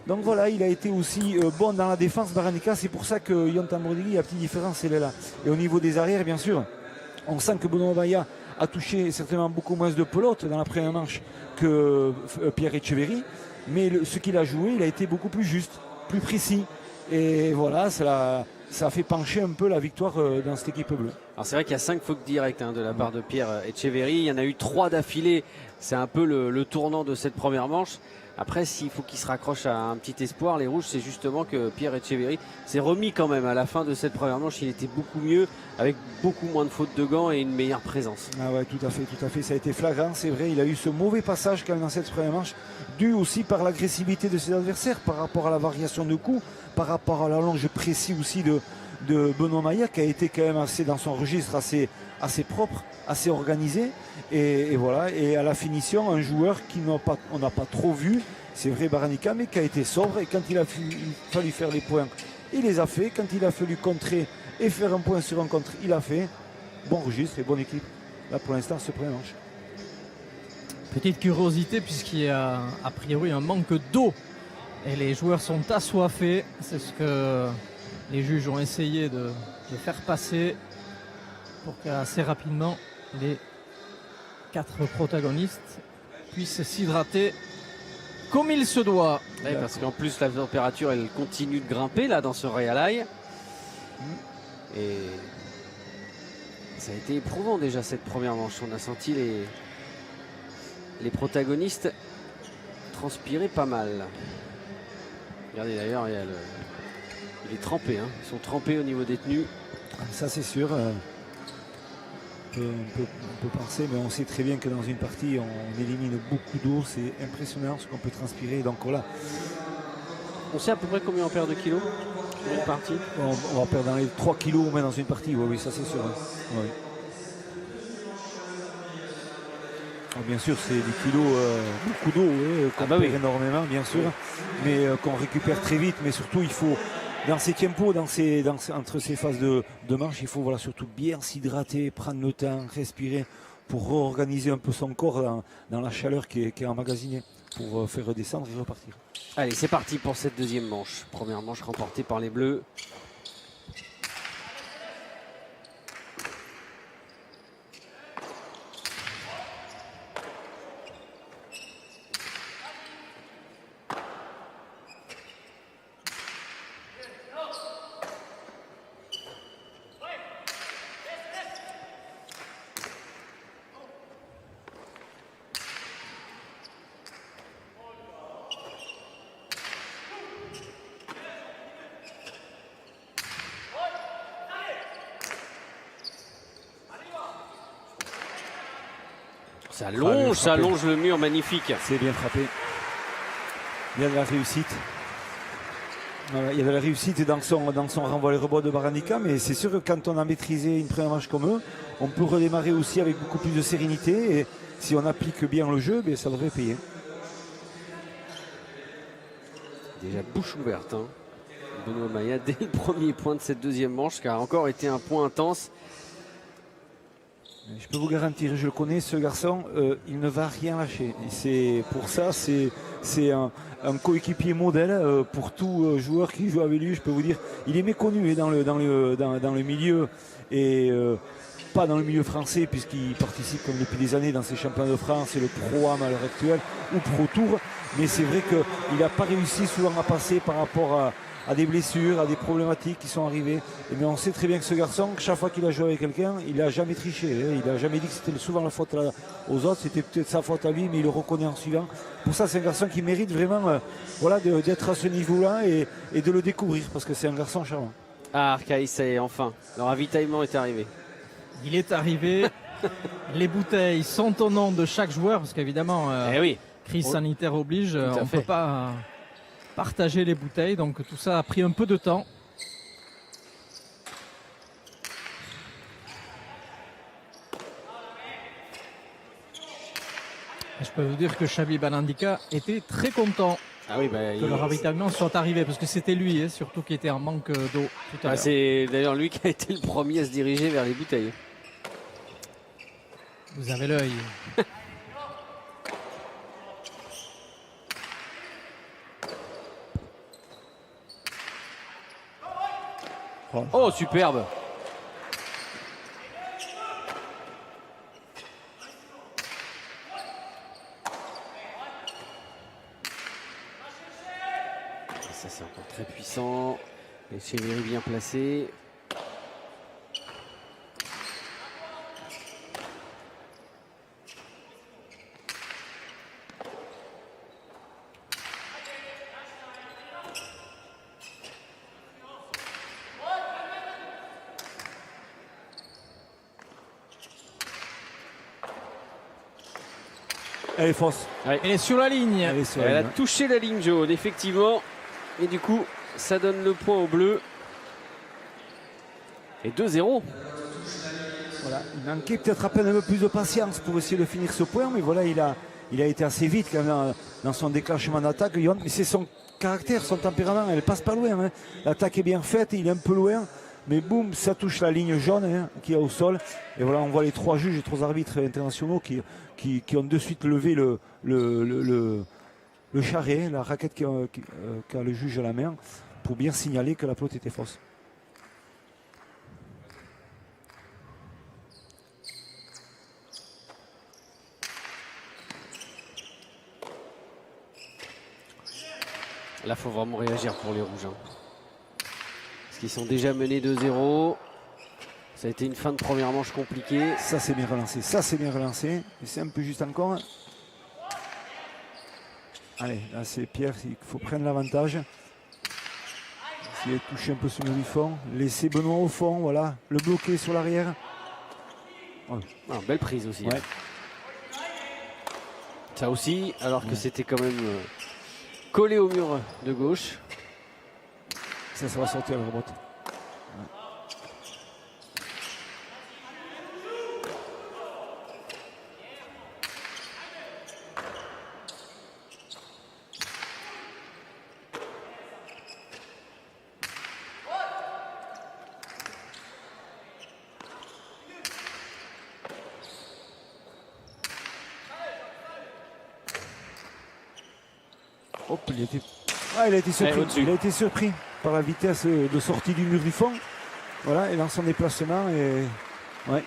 Donc voilà, il a été aussi bon dans la défense, Baranika. C'est pour ça que Yontan Brodegui, la petite différence, elle est là. Et au niveau des arrières, bien sûr, on sent que Benoît Maillat a touché certainement beaucoup moins de pelote dans la première manche que Pierre Etcheverry. Mais ce qu'il a joué, il a été beaucoup plus juste, plus précis. Et voilà, ça a fait pencher un peu la victoire dans cette équipe bleue. Alors c'est vrai qu'il y a 5 fautes directes de la part de Pierre Etcheverry. Il y en a eu 3 d'affilée. C'est un peu le tournant de cette première manche. Après, s'il faut qu'il se raccroche à un petit espoir, les Rouges, c'est justement que Pierre Etcheverry s'est remis quand même à la fin de cette première manche. Il était beaucoup mieux, avec beaucoup moins de fautes de gants et une meilleure présence. Ah ouais, tout à fait. Ça a été flagrant, c'est vrai. Il a eu ce mauvais passage quand même dans cette première manche, dû aussi par l'agressivité de ses adversaires, par rapport à la variation de coups, par rapport à l'allonge précis aussi de Benoît Maillat, qui a été quand même assez dans son registre, assez propre, assez organisé. Et voilà, et à la finition, un joueur on n'a pas trop vu, c'est vrai, Baranika, mais qui a été sobre. Et quand il fallu faire les points, il les a fait. Quand il a fallu contrer et faire un point sur un contre, il a fait. Bon registre et bonne équipe. Là, pour l'instant, ce premier manche. Petite curiosité, puisqu'il y a a priori un manque d'eau et les joueurs sont assoiffés. C'est ce que les juges ont essayé de faire passer pour qu'assez rapidement les 4 protagonistes puissent s'hydrater comme il se doit. Ouais, parce qu'en plus la température elle continue de grimper là dans ce Real Eye. Et ça a été éprouvant déjà cette première manche. On a senti les protagonistes transpirer pas mal. Regardez d'ailleurs, il est trempé. Ils sont trempés au niveau des tenues. Ça c'est sûr. On peut penser, mais on sait très bien que dans une partie, on élimine beaucoup d'eau. C'est impressionnant ce qu'on peut transpirer. Donc voilà. On sait à peu près combien on perd de kilos dans une partie. On va perdre dans les 3 kilos au moins dans une partie. Oui, ça c'est sûr. Oui. Alors, bien sûr, c'est des kilos, beaucoup d'eau, qu'on perd énormément, bien sûr, mais qu'on récupère très vite. Mais surtout, il faut, dans ces tempos, entre ces phases de marche, il faut surtout bien s'hydrater, prendre le temps, respirer pour réorganiser un peu son corps dans la chaleur qui est emmagasinée pour faire redescendre et repartir. Allez, c'est parti pour cette deuxième manche. Première manche remportée par les Bleus. Ça longe le mur, magnifique. C'est bien frappé. Il y a de la réussite. Il y a de la réussite dans son renvoi les rebots de Baranika, mais c'est sûr que quand on a maîtrisé une première manche comme eux, on peut redémarrer aussi avec beaucoup plus de sérénité. Et si on applique bien le jeu, ça devrait payer. Déjà bouche ouverte. Benoît Maillat dès le premier point de cette deuxième manche, qui a encore été un point intense. Je peux vous garantir, je le connais, ce garçon, il ne va rien lâcher. Pour ça, c'est un coéquipier modèle pour tout joueur qui joue avec lui. Je peux vous dire, il est méconnu dans le milieu et pas dans le milieu français puisqu'il participe comme depuis des années dans ces championnats de France et le Pro-Am à l'heure actuelle ou Pro Tour. Mais c'est vrai qu'il n'a pas réussi souvent à passer par rapport à des blessures, à des problématiques qui sont arrivées. Mais on sait très bien que ce garçon, chaque fois qu'il a joué avec quelqu'un, il n'a jamais triché. Il n'a jamais dit que c'était souvent la faute aux autres, c'était peut-être sa faute à lui, mais il le reconnaît en suivant. Pour ça, c'est un garçon qui mérite vraiment d'être à ce niveau-là et de le découvrir, parce que c'est un garçon charmant. Ah, Arcaïs, ça y est, enfin, le ravitaillement est arrivé. Il est arrivé. Les bouteilles sont au nom de chaque joueur, parce qu'évidemment, crise sanitaire oblige, on ne peut pas partager les bouteilles, donc tout ça a pris un peu de temps. Et je peux vous dire que Xabi Banandika était très content. Ah oui, que le ravitaillement soit arrivé, parce que c'était lui, hein, surtout qui était en manque d'eau tout à l'heure. c'est d'ailleurs lui qui a été le premier à se diriger vers les bouteilles. Vous avez l'œil. Oh, superbe. Ça, c'est encore très puissant. Et Cheviri bien placé. Elle est fausse. Elle est sur la ligne. Elle est sur la Elle a ligne. touché la ligne jaune, effectivement. Et du coup, ça donne le point au bleu. Et 2-0. Voilà. Il manquait peut-être à peine un peu plus de patience pour essayer de finir ce point, mais voilà, il a été assez vite quand même dans son déclenchement d'attaque. Mais c'est son caractère, son tempérament, elle passe pas loin. Hein. L'attaque est bien faite, il est un peu loin, mais boum, ça touche la ligne jaune hein, qui est au sol. Et voilà, on voit les 3 juges et 3 arbitres internationaux qui ont de suite levé le charret, la raquette qu'a le juge à la main, pour bien signaler que la pelote était fausse. Là, il faut vraiment réagir pour les rouges. Hein. Parce qu'ils sont déjà menés 2-0. Ça a été une fin de première manche compliquée. Ça c'est bien relancé, ça c'est bien relancé. Et c'est un peu juste encore. Allez, là c'est Pierre, il faut prendre l'avantage. Essayer de toucher un peu ce mur du fond. Laisser Benoît au fond, voilà. Le bloquer sur l'arrière. Oh. Ah, belle prise aussi. Ouais. Hein. Ça aussi, alors que c'était quand même collé au mur de gauche. Ça va sortir la droite. Hop, il a été surpris. Il a été surpris par la vitesse de sortie du mur du fond. Voilà, et dans son déplacement. Et... Ouais.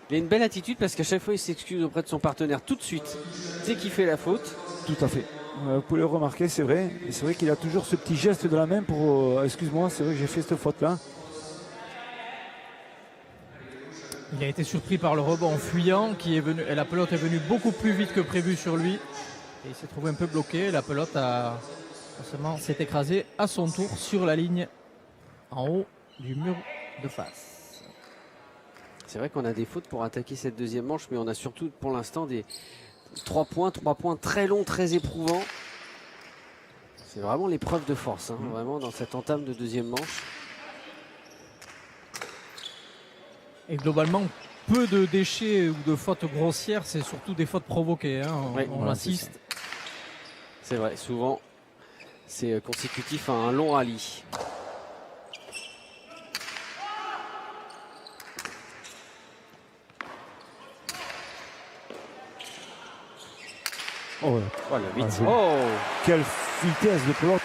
Il a une belle attitude parce qu'à chaque fois il s'excuse auprès de son partenaire tout de suite dès qu'il fait la faute. Tout à fait. Vous pouvez le remarquer, c'est vrai. Et c'est vrai qu'il a toujours ce petit geste de la main pour. Excuse-moi, c'est vrai que j'ai fait cette faute-là. Il a été surpris par le rebond en fuyant qui est venu, et la pelote est venue beaucoup plus vite que prévu sur lui. Et il s'est trouvé un peu bloqué. La pelote forcément s'est écrasée à son tour sur la ligne en haut du mur de face. C'est vrai qu'on a des fautes pour attaquer cette deuxième manche, mais on a surtout pour l'instant des 3 points très longs, très éprouvants. C'est vraiment l'épreuve de force, hein, vraiment dans cette entame de deuxième manche. Et globalement, peu de déchets ou de fautes grossières, c'est surtout des fautes provoquées. Hein. On assiste. C'est vrai, souvent c'est consécutif à un long rallye. Oh, Voilà, vite. Ah, Oh, quelle vitesse de pelote.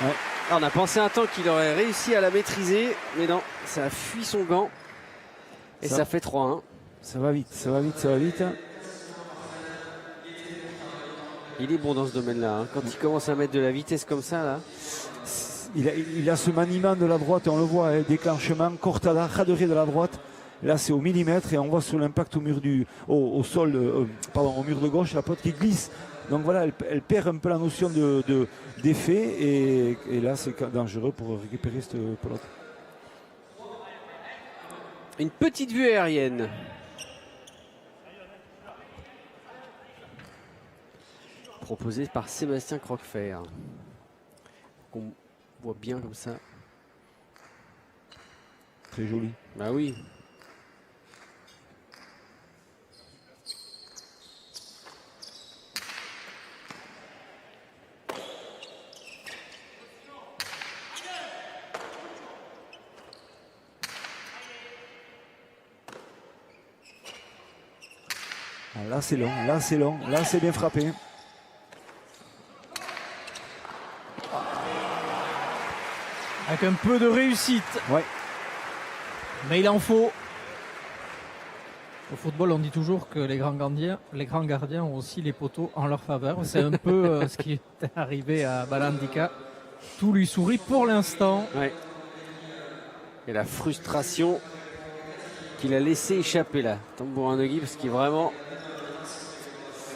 Ouais. ah, on a pensé un temps qu'il aurait réussi à la maîtriser, mais non, ça a fui son gant. Et ça fait 3-1. Ça va vite, ça va vite, ça va vite. Il est bon dans ce domaine-là. Hein. Quand il commence à mettre de la vitesse comme ça, là. Il a ce maniement de la droite, et on le voit, hein, déclenchement, cortada, raderie de la droite. Là, c'est au millimètre et on voit sur l'impact au mur au sol, au mur de gauche, la pelote qui glisse. Donc voilà, elle perd un peu la notion d'effet et là, c'est dangereux pour récupérer cette pelote. Une petite vue aérienne. Proposée par Sébastien Croquefer. Qu'on voit bien comme ça. Très joli. Bah oui. Là c'est long, là c'est long, là c'est bien frappé. Avec un peu de réussite. Ouais. Mais il en faut. Au football, on dit toujours que les grands gardiens ont aussi les poteaux en leur faveur. C'est un peu ce qui est arrivé à Balandika. Tout lui sourit pour l'instant. Ouais. Et la frustration qu'il a laissé échapper là, Tambourin de Guy, parce qu'il vraiment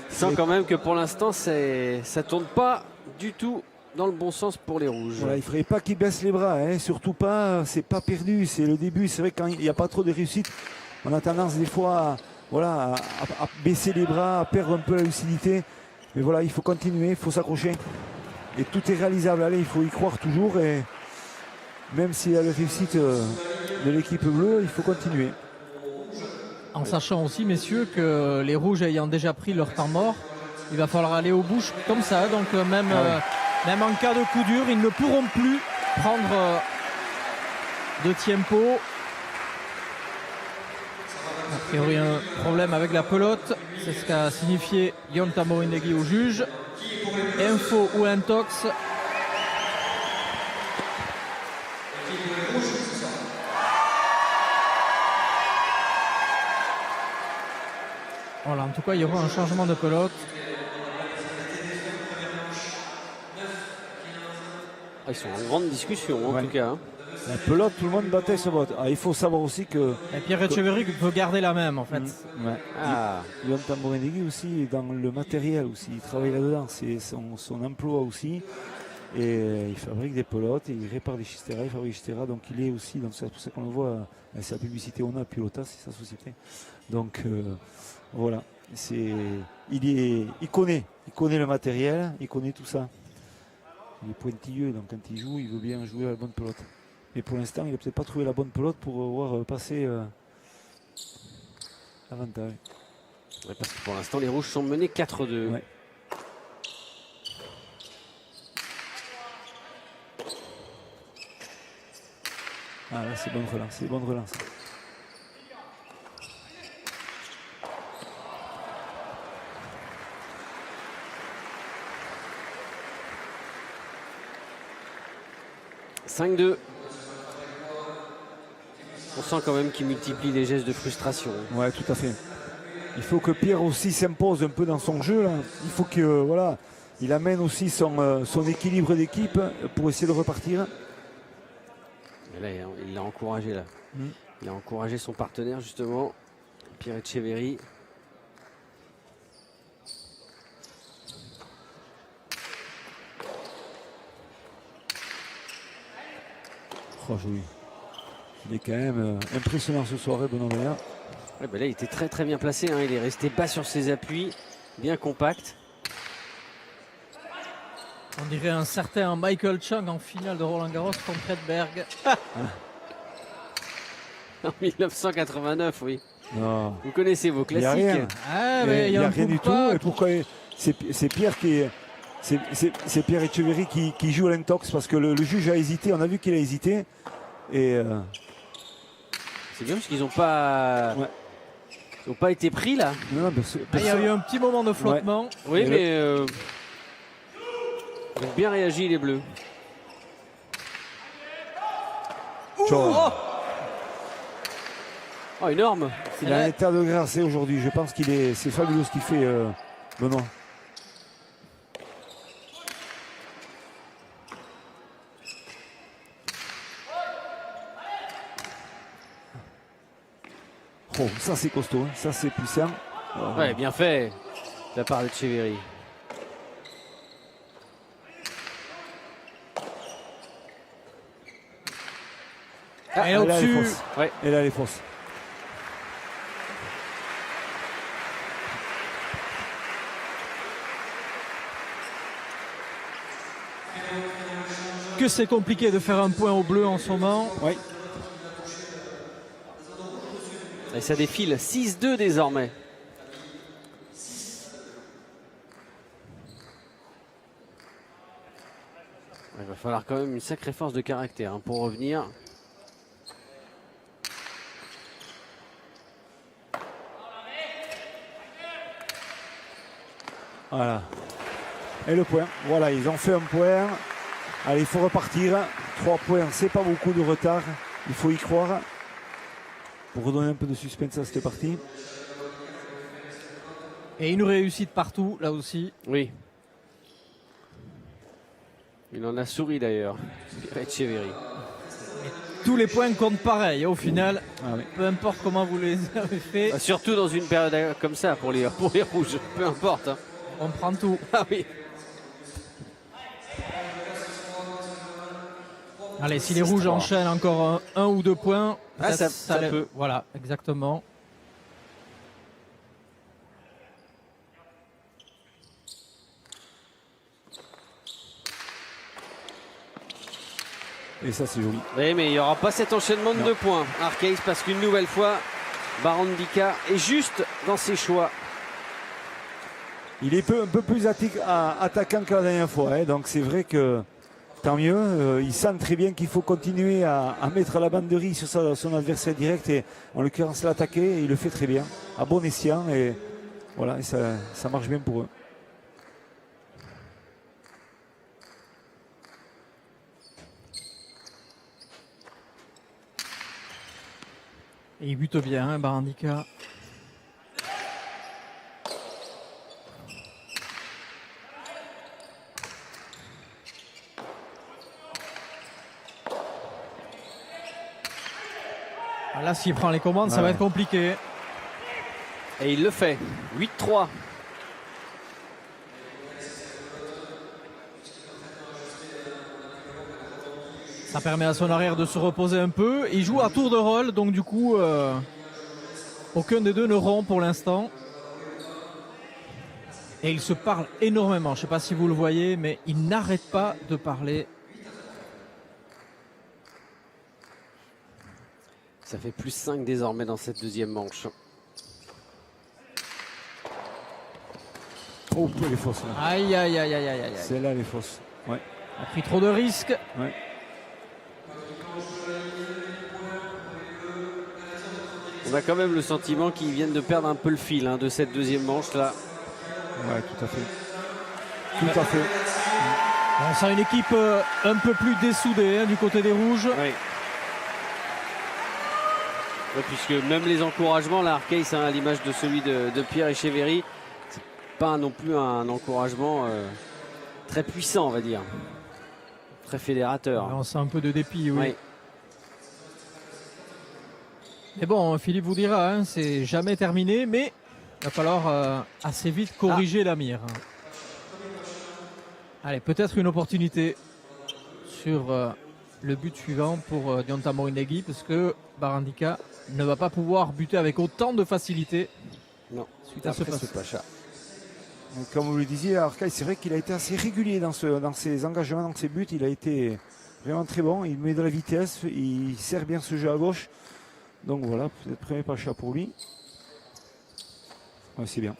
sent quand même que pour l'instant ça tourne pas du tout dans le bon sens pour les rouges. Voilà, il ne faudrait pas qu'il baisse les bras, hein, surtout pas, c'est pas perdu, c'est le début. C'est vrai que quand il n'y a pas trop de réussite, on a tendance des fois à baisser les bras, à perdre un peu la lucidité. Mais voilà, il faut continuer, il faut s'accrocher. Et tout est réalisable, allez, il faut y croire toujours. Et même s'il y a la réussite de l'équipe bleue, il faut continuer. En sachant aussi, messieurs, que les rouges ayant déjà pris leur temps mort, il va falloir aller aux bouches comme ça. Donc même en cas de coup dur, ils ne pourront plus prendre de tempo. A priori, un problème avec la pelote. C'est ce qu'a signifié Guillaume Tambourin-Degui au juge. Info ou intox. Voilà, en tout cas, il y aura un changement de pelote. Ils sont en grande discussion en tout cas. Hein. La pelote, tout le monde battait ce vote. Il faut savoir aussi que Et Pierre Etcheverry veut garder la même en fait. ouais. Ah. Guillaume Tambourin-Degui aussi, dans le matériel aussi, il travaille là-dedans, c'est son emploi aussi. Et il fabrique des pelotes, et il répare des Chistera, il fabrique des Chistera, donc il est aussi, c'est pour ça qu'on le voit, c'est la publicité ONA, Pilota, c'est sa société. Donc voilà, il connaît le matériel, il connaît tout ça. Il est pointilleux, donc quand il joue, il veut bien jouer à la bonne pelote. Mais pour l'instant, il n'a peut-être pas trouvé la bonne pelote pour voir passer l'avantage. Ouais, parce que pour l'instant, les rouges sont menés 4-2. Ouais. Ah là, c'est bonne relance, « 5-2 ». On sent quand même qu'il multiplie les gestes de frustration. Ouais, tout à fait. Il faut que Pierre aussi s'impose un peu dans son jeu, là. Il faut que voilà, il amène aussi son équilibre d'équipe pour essayer de repartir. Et là, il l'a encouragé là. Il a encouragé son partenaire justement, Pierre Etcheverry. Oh, joli. Il est quand même impressionnant ce soir, Benoît Vaillard. Ouais, ben là, il était très très bien placé. Hein. Il est resté bas sur ses appuis, bien compact. On dirait un certain Michael Chang en finale de Roland Garros contre Edberg. En 1989, oui. Non. Vous connaissez vos Il n'y a classiques. rien. Ah, Il mais n'y a un rien du tout. Poulpa Et pourquoi c'est Pierre c'est Pierre Etcheverry qui joue à l'intox parce que le juge a hésité. On a vu qu'il a hésité. Et C'est bien parce qu'ils n'ont pas, Ouais. ils ont pas été pris là. non, il y a eu un petit moment de flottement. Oui, Et mais ils ont bien réagi les Bleus. Ciao. Oh, énorme. Il a un état de grâce aujourd'hui. Je pense c'est fabuleux ce qu'il fait, Benoît. Oh, ça c'est costaud, hein. Ça c'est puissant. Ouais, bien fait de la part de Etcheverry. Et là, elle est au-dessus, fausse. Ouais. Et là, elle est fausse. que c'est compliqué de faire un point au bleu en ce moment. Oui. Et ça défile 6-2 désormais. Il va falloir quand même une sacrée force de caractère hein, pour revenir. Voilà. Et le point. Voilà, ils ont fait un point. Allez, il faut repartir. 3 points, c'est pas beaucoup de retard. Il faut y croire. Pour redonner un peu de suspense à cette partie. Et une réussite partout, là aussi. Oui. Il en a souri d'ailleurs, Etcheverry. Tous les points comptent pareil. Au final, Ah oui. peu importe comment vous les avez fait, Bah, surtout dans une période comme ça pour les rouges, peu importe. Hein. on prend tout. Ah oui. Allez, si les rouges enchaînent encore un ou 2 points, Ah, peut-être ça peut. Voilà, exactement. Et ça, c'est joli. Oui, mais il n'y aura pas cet enchaînement de 2 points. Arceis, parce qu'une nouvelle fois, Barandika est juste dans ses choix. Il est un peu plus attaquant que la dernière fois. Hein, donc c'est vrai que tant mieux. Il sent très bien qu'il faut continuer à mettre la banderie sur son adversaire direct et en l'occurrence l'attaquer. Et il le fait très bien, à bon escient. Et voilà, et ça marche bien pour eux. Et il bute bien, hein, Barandika. Là, s'il prend les commandes, ça va être compliqué. Et il le fait. 8-3. Ça permet à son arrière de se reposer un peu. Il joue à tour de rôle, donc du coup, aucun des deux ne rompt pour l'instant. Et ils se parlent énormément. Je ne sais pas si vous le voyez, mais ils n'arrêtent pas de parler. Ça fait plus 5 désormais dans cette deuxième manche. Oh, elle est fausse. Là. Aïe, aïe, aïe, aïe, aïe, aïe. Celle-là, elle est fausse. Ouais. A pris trop de risques. Ouais. On a quand même le sentiment qu'ils viennent de perdre un peu le fil de cette deuxième manche là. Ouais, tout à fait. Tout à fait. On sent une équipe un peu plus dessoudée du côté des rouges. Oui. Ouais, puisque même les encouragements, là, Arceis, à l'image de celui de Pierre Etcheverry, c'est pas non plus un encouragement très puissant, on va dire. Très fédérateur. On sent un peu de dépit, oui. Ouais. Mais bon, Philippe vous dira, c'est jamais terminé, mais il va falloir assez vite corriger la mire. Allez, peut-être une opportunité sur le but suivant pour Dianta Morinegui, parce que Barandika ne va pas pouvoir buter avec autant de facilité. Non, suite à ce Pacha. Donc, comme vous le disiez, Arcaï, c'est vrai qu'il a été assez régulier dans ses engagements, dans ses buts. Il a été vraiment très bon. Il met de la vitesse, il sert bien ce jeu à gauche. Donc voilà, peut-être premier Pacha pour lui. Ouais, c'est bien.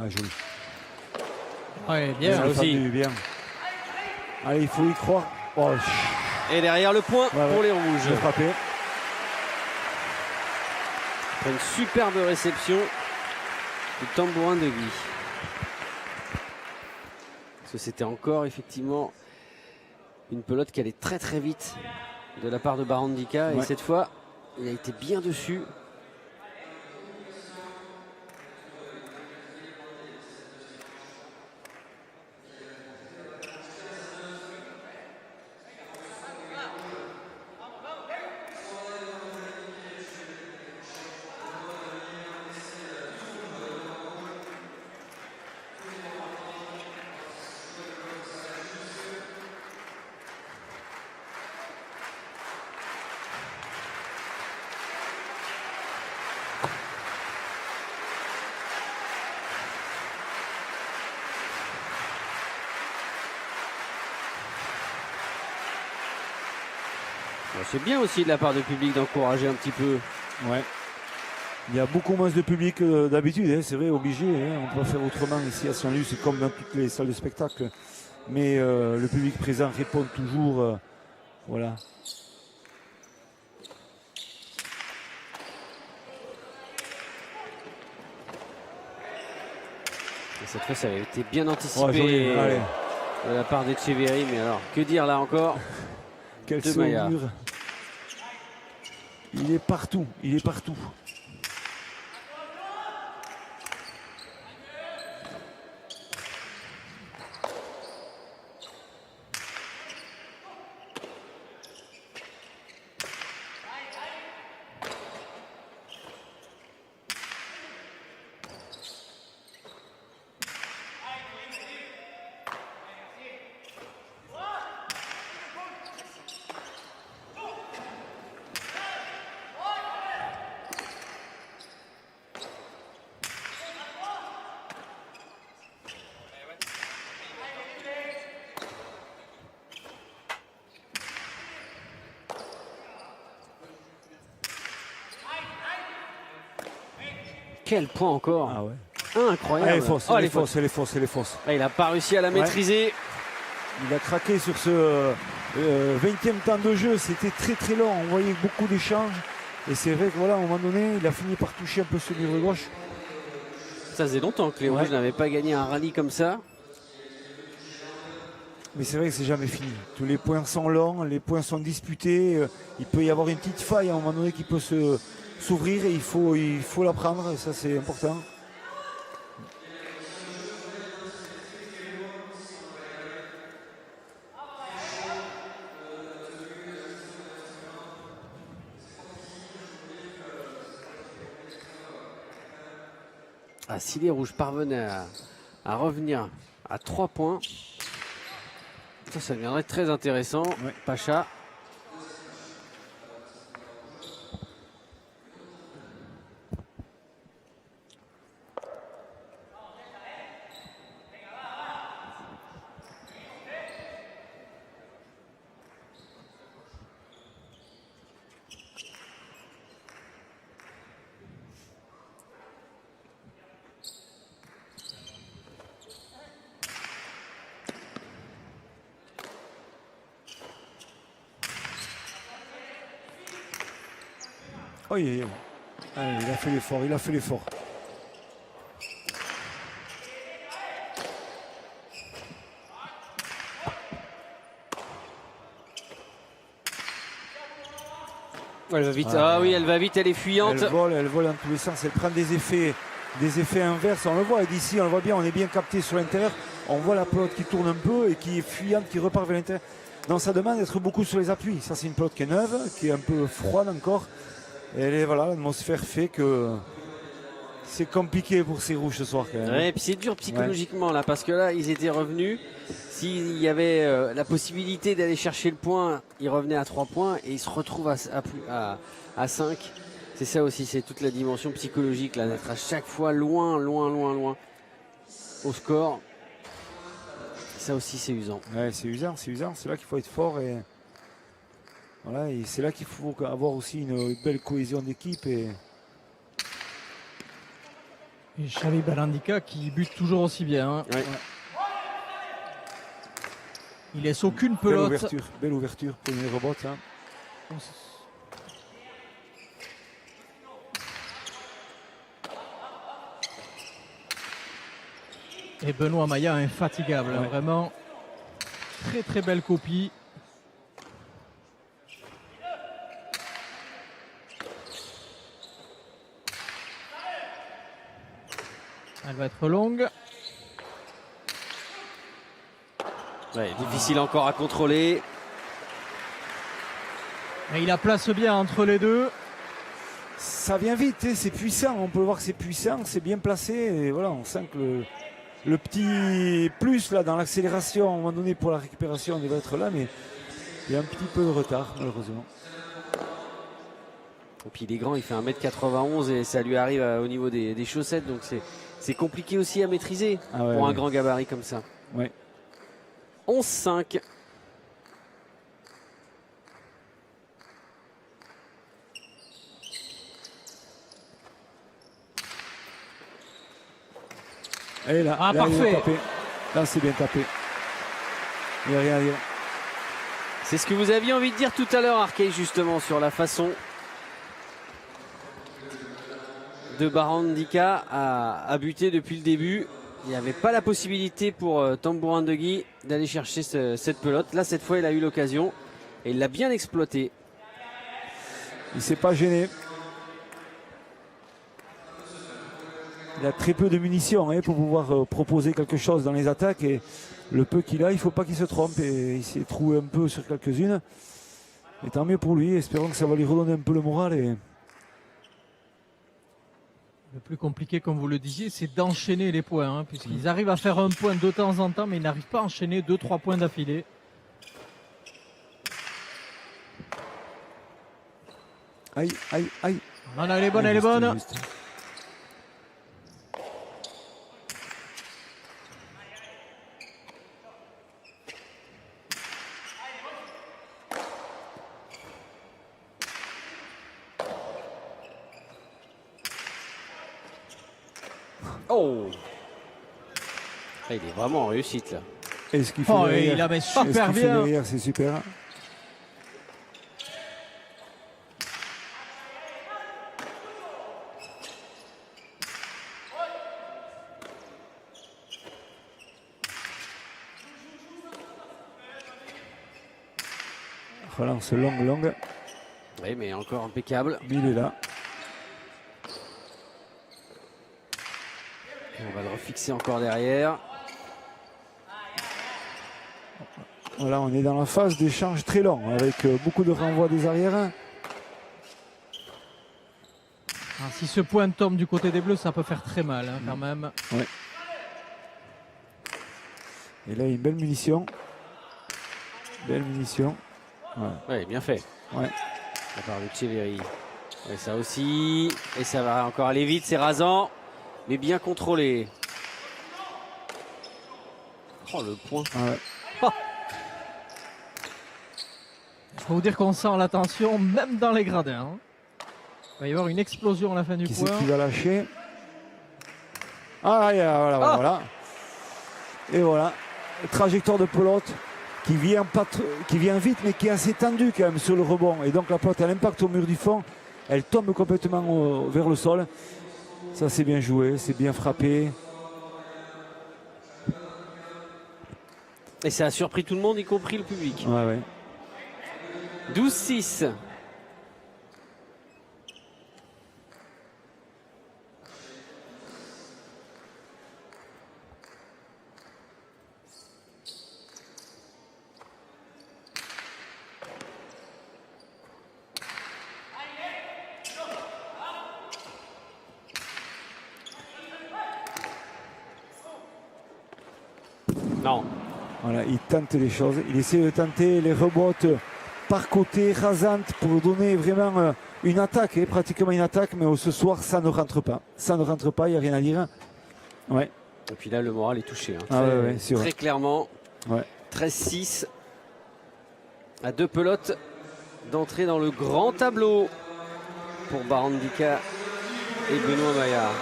Ah, joli. Ouais, bien aussi. Bien. Allez, il faut y croire. Oh, Et derrière le point pour les rouges. je vais frapper. Après une superbe réception du tambourin de Guy. Parce que c'était encore effectivement une pelote qui allait très très vite de la part de Barandika. Et cette fois, il a été bien dessus. C'est bien aussi de la part du public d'encourager un petit peu. Ouais. Il y a beaucoup moins de public que d'habitude, hein, c'est vrai, obligé. Hein, on peut faire autrement ici à Saint-Luc, c'est comme dans toutes les salles de spectacle. Mais le public présent répond toujours. Voilà. Et cette fois, ça avait été bien anticipé Oh, joli, allez. de la part d'Echeverry. Mais alors, que dire là encore? Quel De Maillard. saumure. Il est partout, il est partout. Quel point encore. Ah ouais. Incroyable. Elle est fausse, Oh, elle est fausse, elle est fausse, elle est fausse. Là, il n'a pas réussi à la maîtriser. Il a craqué sur ce 20e temps de jeu. C'était très très long. On voyait beaucoup d'échanges. Et c'est vrai que voilà, à un moment donné, il a fini par toucher un peu ce mur gauche. Ça faisait longtemps que les Rouges n'avaient pas gagné un rallye comme ça. Mais c'est vrai que c'est jamais fini. Tous les points sont longs, les points sont disputés. Il peut y avoir une petite faille à un moment donné qui peut s'ouvrir et il faut la prendre. Et ça, c'est important. Ah, si les Rouges parvenaient à revenir à 3 points, ça deviendrait très intéressant. Ouais. Pacha. Oh, il a fait l'effort, il a fait l'effort. Elle va vite. Ah oui, elle va vite, elle est fuyante. Elle vole dans tous les sens, elle prend des effets inverses. On le voit d'ici, on le voit bien, on est bien capté sur l'intérieur. On voit la pelote qui tourne un peu et qui est fuyante, qui repart vers l'intérieur. Donc ça demande d'être beaucoup sur les appuis. Ça, c'est une pelote qui est neuve, qui est un peu froide encore. Et voilà, l'atmosphère fait que c'est compliqué pour ces Rouges ce soir quand même. Ouais, et puis c'est dur psychologiquement là, parce que là, ils étaient revenus. S'il y avait la possibilité d'aller chercher le point, ils revenaient à 3 points et ils se retrouvent à 5. C'est ça aussi, c'est toute la dimension psychologique là, d'être à chaque fois loin au score. Ça aussi, c'est usant. Ouais, c'est usant. C'est là qu'il faut être fort et voilà, et c'est là qu'il faut avoir aussi une belle cohésion d'équipe et Xavi Barandika qui bute toujours aussi bien. Hein. Ouais. Il laisse aucune pelote. Belle ouverture, premier rebot. Hein. Et Benoît Maillat infatigable, hein, vraiment. Très très belle copie. Elle va être longue. Ouais, difficile encore à contrôler. Et il la place bien entre les deux. Ça vient vite, hein, c'est puissant. On peut voir que c'est puissant, c'est bien placé. Et voilà, on sent que le petit plus là dans l'accélération, à un moment donné, pour la récupération, il va être là, mais il y a un petit peu de retard, malheureusement. Et puis il est grand, il fait 1m91 et ça lui arrive au niveau des chaussettes, donc c'est compliqué aussi à maîtriser pour un grand gabarit comme ça. Ouais. 11-5. Et là, Ah, là, il est parfait. tapé. Là, c'est bien tapé. Il n'y a rien à dire. C'est ce que vous aviez envie de dire tout à l'heure, Arkay, justement, sur la façon de Barandika à buter depuis le début. Il n'y avait pas la possibilité pour Tambourin de Guy d'aller chercher cette pelote. Là, cette fois, il a eu l'occasion et il l'a bien exploité. Il ne s'est pas gêné. Il a très peu de munitions pour pouvoir proposer quelque chose dans les attaques. Et le peu qu'il a, il ne faut pas qu'il se trompe. Et il s'est trouvé un peu sur quelques-unes. Et tant mieux pour lui. Espérons que ça va lui redonner un peu le moral. Et... Le plus compliqué, comme vous le disiez, c'est d'enchaîner les points, puisqu'ils arrivent à faire un point de temps en temps, mais ils n'arrivent pas à enchaîner 2-3 points d'affilée. Aïe, aïe, aïe. Non, elle est bonne, elle est Juste, bonne. juste. Oh, il est vraiment en réussite là. Et ce qu'il fait Oh, et derrière, il la met et ce super qu'il fait bien. derrière, c'est super. Relance longue. Oui, mais encore impeccable. Mais il est là. Et on va le refixer encore derrière. Voilà, on est dans la phase d'échange très long avec beaucoup de renvois des arrières. Alors, si ce point tombe du côté des Bleus, ça peut faire très mal quand même. Et là, une belle munition. Belle munition. Oui, bien fait. Ouais. La part de Cheverry. Ouais, ça aussi. Et ça va encore aller vite, c'est rasant. Mais bien contrôlé. Oh, le point. Ouais. Il faut vous dire qu'on sent la tension même dans les gradins. Il va y avoir une explosion à la fin du Qui c'est point. qui va lâcher? Ah, voilà. Et voilà. Trajectoire de pelote qui vient vite, mais qui est assez tendue quand même sur le rebond. Et donc la pelote, elle impacte au mur du fond. Elle tombe complètement vers le sol. Ça, c'est bien joué, c'est bien frappé. Et ça a surpris tout le monde, y compris le public. Ouais. 12-6. Non. Voilà, il tente les choses. Il essaie de tenter les rebottes par côté, rasantes, pour donner vraiment une attaque, pratiquement une attaque. Mais ce soir, ça ne rentre pas. Ça ne rentre pas, il n'y a rien à dire. Ouais. Et puis là, le moral est touché. C'est vrai. Très clairement. Ouais. 13-6. À 2 pelotes d'entrer dans le grand tableau pour Barandika et Benoît Maillard.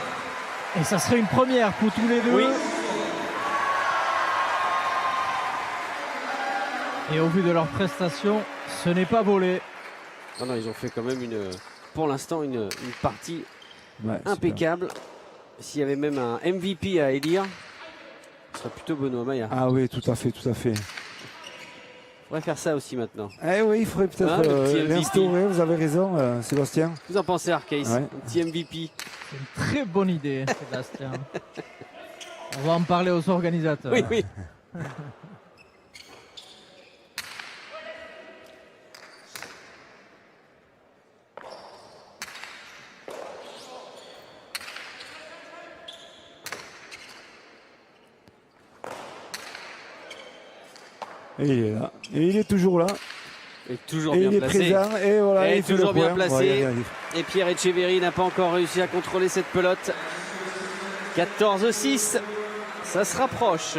Et ça serait une première pour tous les deux. Oui. Et au vu de leur prestation, ce n'est pas volé. Non, ils ont fait quand même pour l'instant une partie impeccable. S'il y avait même un MVP à élire, ce serait plutôt Benoît Maillard. Ah oui, tout à fait. On pourrait faire ça aussi maintenant. Eh oui, il faudrait peut-être le petit MVP. l'instaurer, vous avez raison, Sébastien. Vous en pensez, Arkay? Ouais. Un petit MVP. C'est une très bonne idée, Sébastien. On va en parler aux organisateurs. Oui. Et il est là. Et il est toujours là. Et toujours Et bien il est placé. présent. Et voilà, Et il fait toujours le bien point. placé. Ouais, il y a rien à dire. Et Pierre Etcheverry n'a pas encore réussi à contrôler cette pelote. 14-6. Ça se rapproche.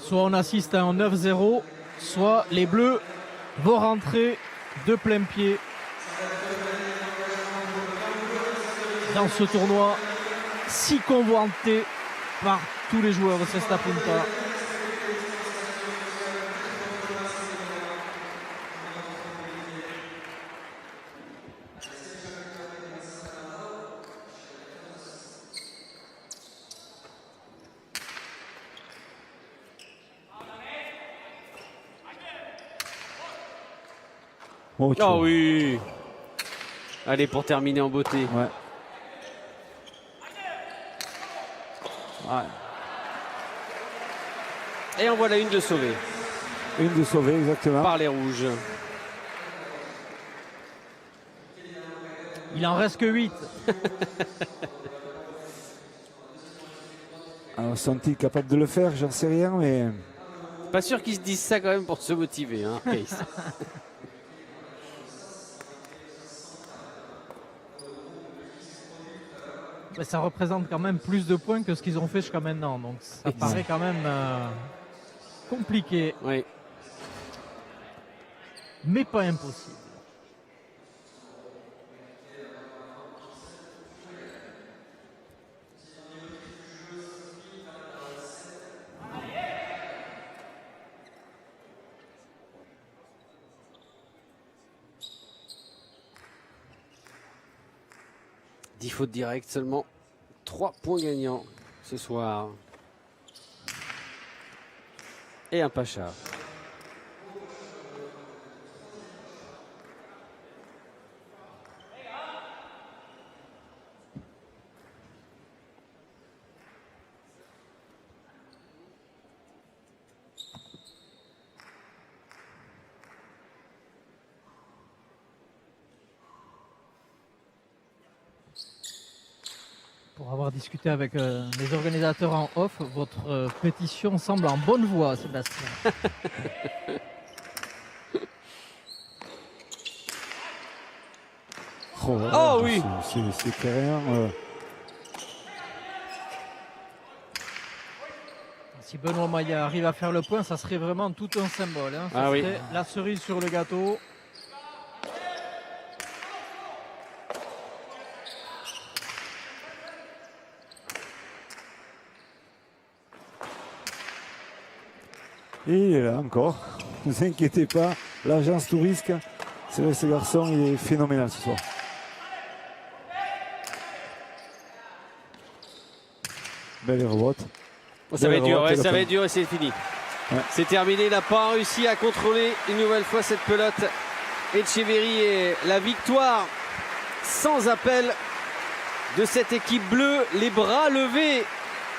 Soit on assiste à un 9-0, soit les Bleus vont rentrer de plein pied dans ce tournoi si convoité par tous les joueurs de Cesta Punta. Oh, Oh oui. Allez, pour terminer en beauté. Ouais. Ouais. Et en voilà une de sauvée Une de sauvée, exactement. par les rouges. Il en reste que 8. Alors, sont-ils capables de le faire? J'en sais rien, mais Pas sûr qu'ils se disent ça quand même pour se motiver, hein, Case. Mais ça représente quand même plus de points que ce qu'ils ont fait jusqu'à maintenant. Donc ça paraît quand même compliqué, Oui. mais pas impossible. Dix fautes directes seulement. 3 points gagnants ce soir. Et un Pacha. Pour avoir discuté avec les organisateurs en off, votre pétition semble en bonne voie, Sébastien. Oh oui. C'est carrément. Si Benoît Maillat arrive à faire le point, ça serait vraiment tout un symbole. Hein. Ça Ah oui. serait la cerise sur le gâteau. Et il est là encore. Ne vous inquiétez pas, l'agence Tourisque, c'est vrai, ce garçon, il est phénoménal ce soir. Belle rebote. Oh, ça va être dur, Belle ouais, rebote, ça va le être dur et c'est fini. Ouais. C'est terminé, il n'a pas réussi à contrôler une nouvelle fois cette pelote. Echeverry et la victoire sans appel de cette équipe bleue, les bras levés.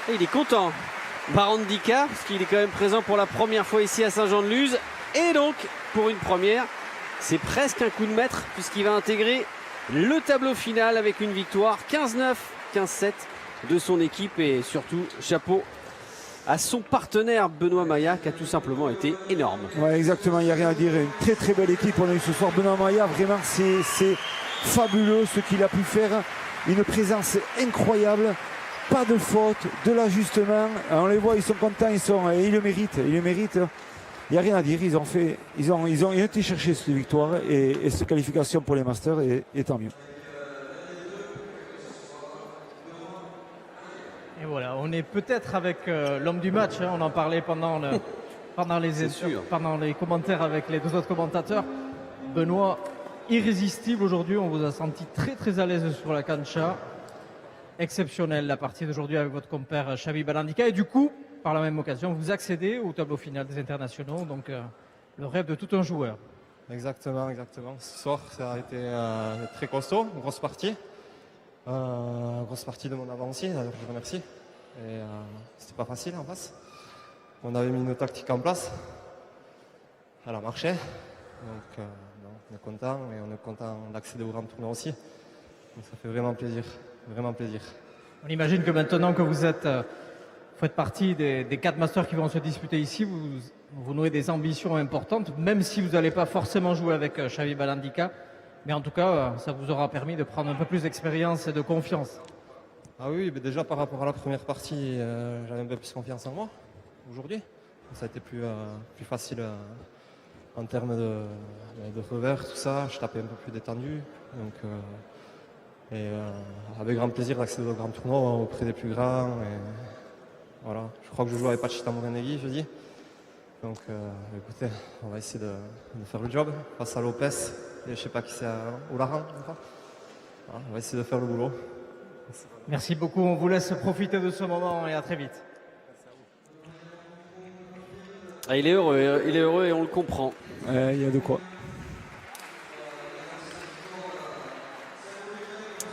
Et il est content, Barandika, parce qu'il est quand même présent pour la première fois ici à Saint-Jean-de-Luz. Et donc, pour une première, c'est presque un coup de maître, puisqu'il va intégrer le tableau final avec une victoire 15-9, 15-7 de son équipe. Et surtout, chapeau à son partenaire Benoît Maillat, qui a tout simplement été énorme. Ouais, exactement, il n'y a rien à dire. Une très très belle équipe on a eu ce soir. Benoît Maillat, vraiment, c'est fabuleux ce qu'il a pu faire. Une présence incroyable. Pas de faute, de l'ajustement. On les voit, ils sont contents, et ils le méritent. Ils le méritent. Il n'y a rien à dire. Ils ont été chercher cette victoire et cette qualification pour les Masters, et tant mieux. Et voilà, on est peut-être avec l'homme du match. Hein. On en parlait pendant les commentaires avec les deux autres commentateurs. Benoît, irrésistible aujourd'hui. On vous a senti très très à l'aise sur la cancha. Exceptionnelle la partie d'aujourd'hui avec votre compère Xavi Barandika. Et du coup, par la même occasion, vous accédez au tableau final des internationaux. Donc le rêve de tout un joueur. Exactement, exactement. Ce soir, ça a été très costaud, une grosse partie. Grosse partie de mon avant aussi, d'ailleurs je remercie. Et c'était pas facile en face. On avait mis nos tactiques en place. Elle a marché. Donc on est content et on est content d'accéder au grand tournoi aussi. Donc, ça fait vraiment plaisir, vraiment plaisir. On imagine que maintenant que vous faites partie des 4 masters qui vont se disputer ici, vous nouez des ambitions importantes, même si vous n'allez pas forcément jouer avec Xavi Barandika. Mais en tout cas, ça vous aura permis de prendre un peu plus d'expérience et de confiance. Ah oui, mais déjà par rapport à la première partie, j'avais un peu plus confiance en moi aujourd'hui. Ça a été plus facile en termes de revers, tout ça, je tapais un peu plus détendu. Donc, avec grand plaisir d'accéder au grand tournoi auprès des plus grands. Et, voilà. Je crois que je joue avec Pachita Morenegui jeudi. Donc écoutez, on va essayer de faire le job face à Lopez. Et je sais pas qui c'est, Oularan. Voilà, on va essayer de faire le boulot. Merci beaucoup, on vous laisse profiter de ce moment et à très vite. Ah, il est heureux et on le comprend. Il y a de quoi.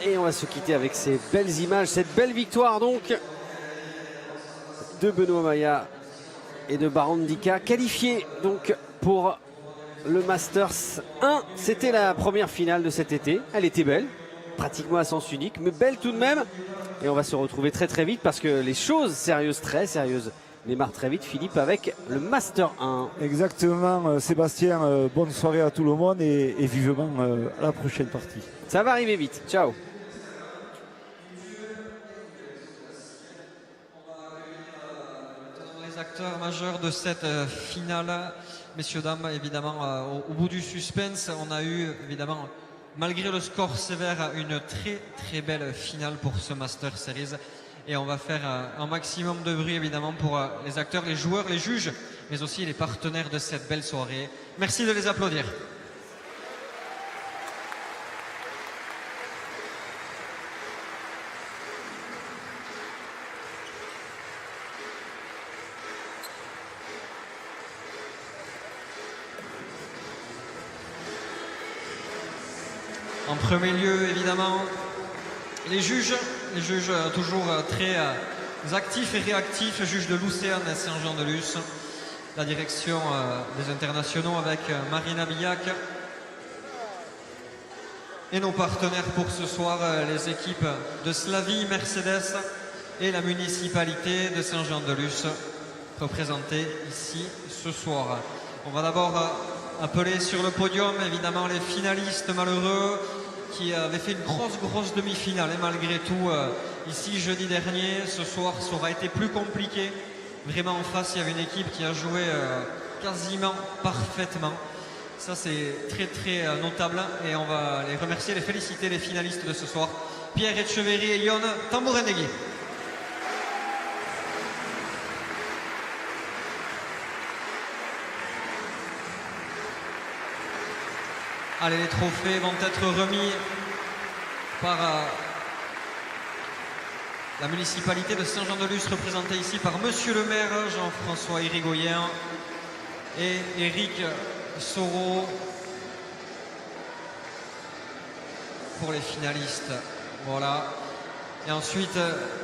Et on va se quitter avec ces belles images, cette belle victoire donc de Benoît Maillat et de Barandika, qualifiés donc pour le Masters 1. C'était la première finale de cet été. Elle était belle, pratiquement à sens unique, mais belle tout de même. Et on va se retrouver très très vite parce que les choses sérieuses, très sérieuses, démarrent très vite, Philippe, avec le Master 1. Exactement, Sébastien. Bonne soirée à tout le monde et vivement à la prochaine partie. Ça va arriver vite. Ciao. Les acteurs majeurs de cette finale, messieurs, dames, évidemment, au bout du suspense, on a eu, évidemment, malgré le score sévère, une très très belle finale pour ce Master Series. Et on va faire un maximum de bruit, évidemment, pour les acteurs, les joueurs, les juges, mais aussi les partenaires de cette belle soirée. Merci de les applaudir. En premier lieu, évidemment, les juges toujours très actifs et réactifs, juges de Lucerne et Saint-Jean-de-Luz, la direction des internationaux avec Marina Billac et nos partenaires pour ce soir, les équipes de Slavie, Mercedes et la municipalité de Saint-Jean-de-Luz, représentées ici ce soir. On va d'abord appeler sur le podium évidemment les finalistes malheureux qui avaient fait une grosse demi-finale et malgré tout ici jeudi dernier. Ce soir ça aura été plus compliqué. Vraiment en face il y avait une équipe qui a joué quasiment parfaitement. Ça c'est très notable et on va les remercier, les féliciter, les finalistes de ce soir. Pierre Etcheverry et Yon Tambourenegui. Allez, les trophées vont être remis par la municipalité de Saint-Jean-de-Luz, représentée ici par Monsieur le maire Jean-François Irigoyen et Éric Soro pour les finalistes. Voilà. Et ensuite,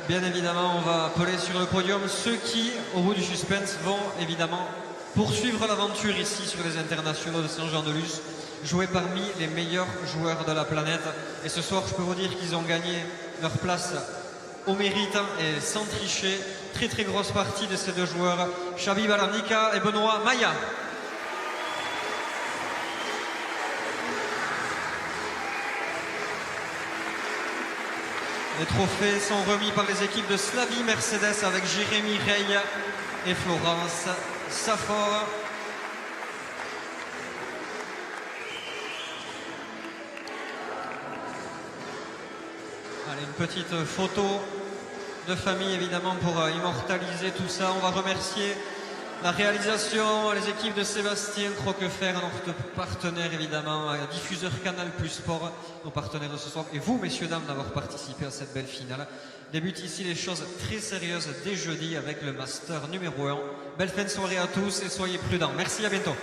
bien évidemment, on va appeler sur le podium ceux qui, au bout du suspense, vont évidemment poursuivre l'aventure ici sur les internationaux de Saint-Jean-de-Luz, jouer parmi les meilleurs joueurs de la planète. Et ce soir, je peux vous dire qu'ils ont gagné leur place au mérite et sans tricher. Très grosse partie de ces deux joueurs, Xavi Barandika et Benoît Maillat. Les trophées sont remis par les équipes de Slavie Mercedes avec Jérémy Rey et Florence Safor. Allez, une petite photo de famille évidemment pour immortaliser tout ça. On va remercier la réalisation, les équipes de Sébastien Croquefer, notre partenaire évidemment, diffuseur Canal Plus Sport, nos partenaires de ce soir, et vous messieurs dames d'avoir participé à cette belle finale. Débutent ici les choses très sérieuses dès jeudi avec le Master numéro 1. Belle fin de soirée à tous et soyez prudents. Merci, à bientôt.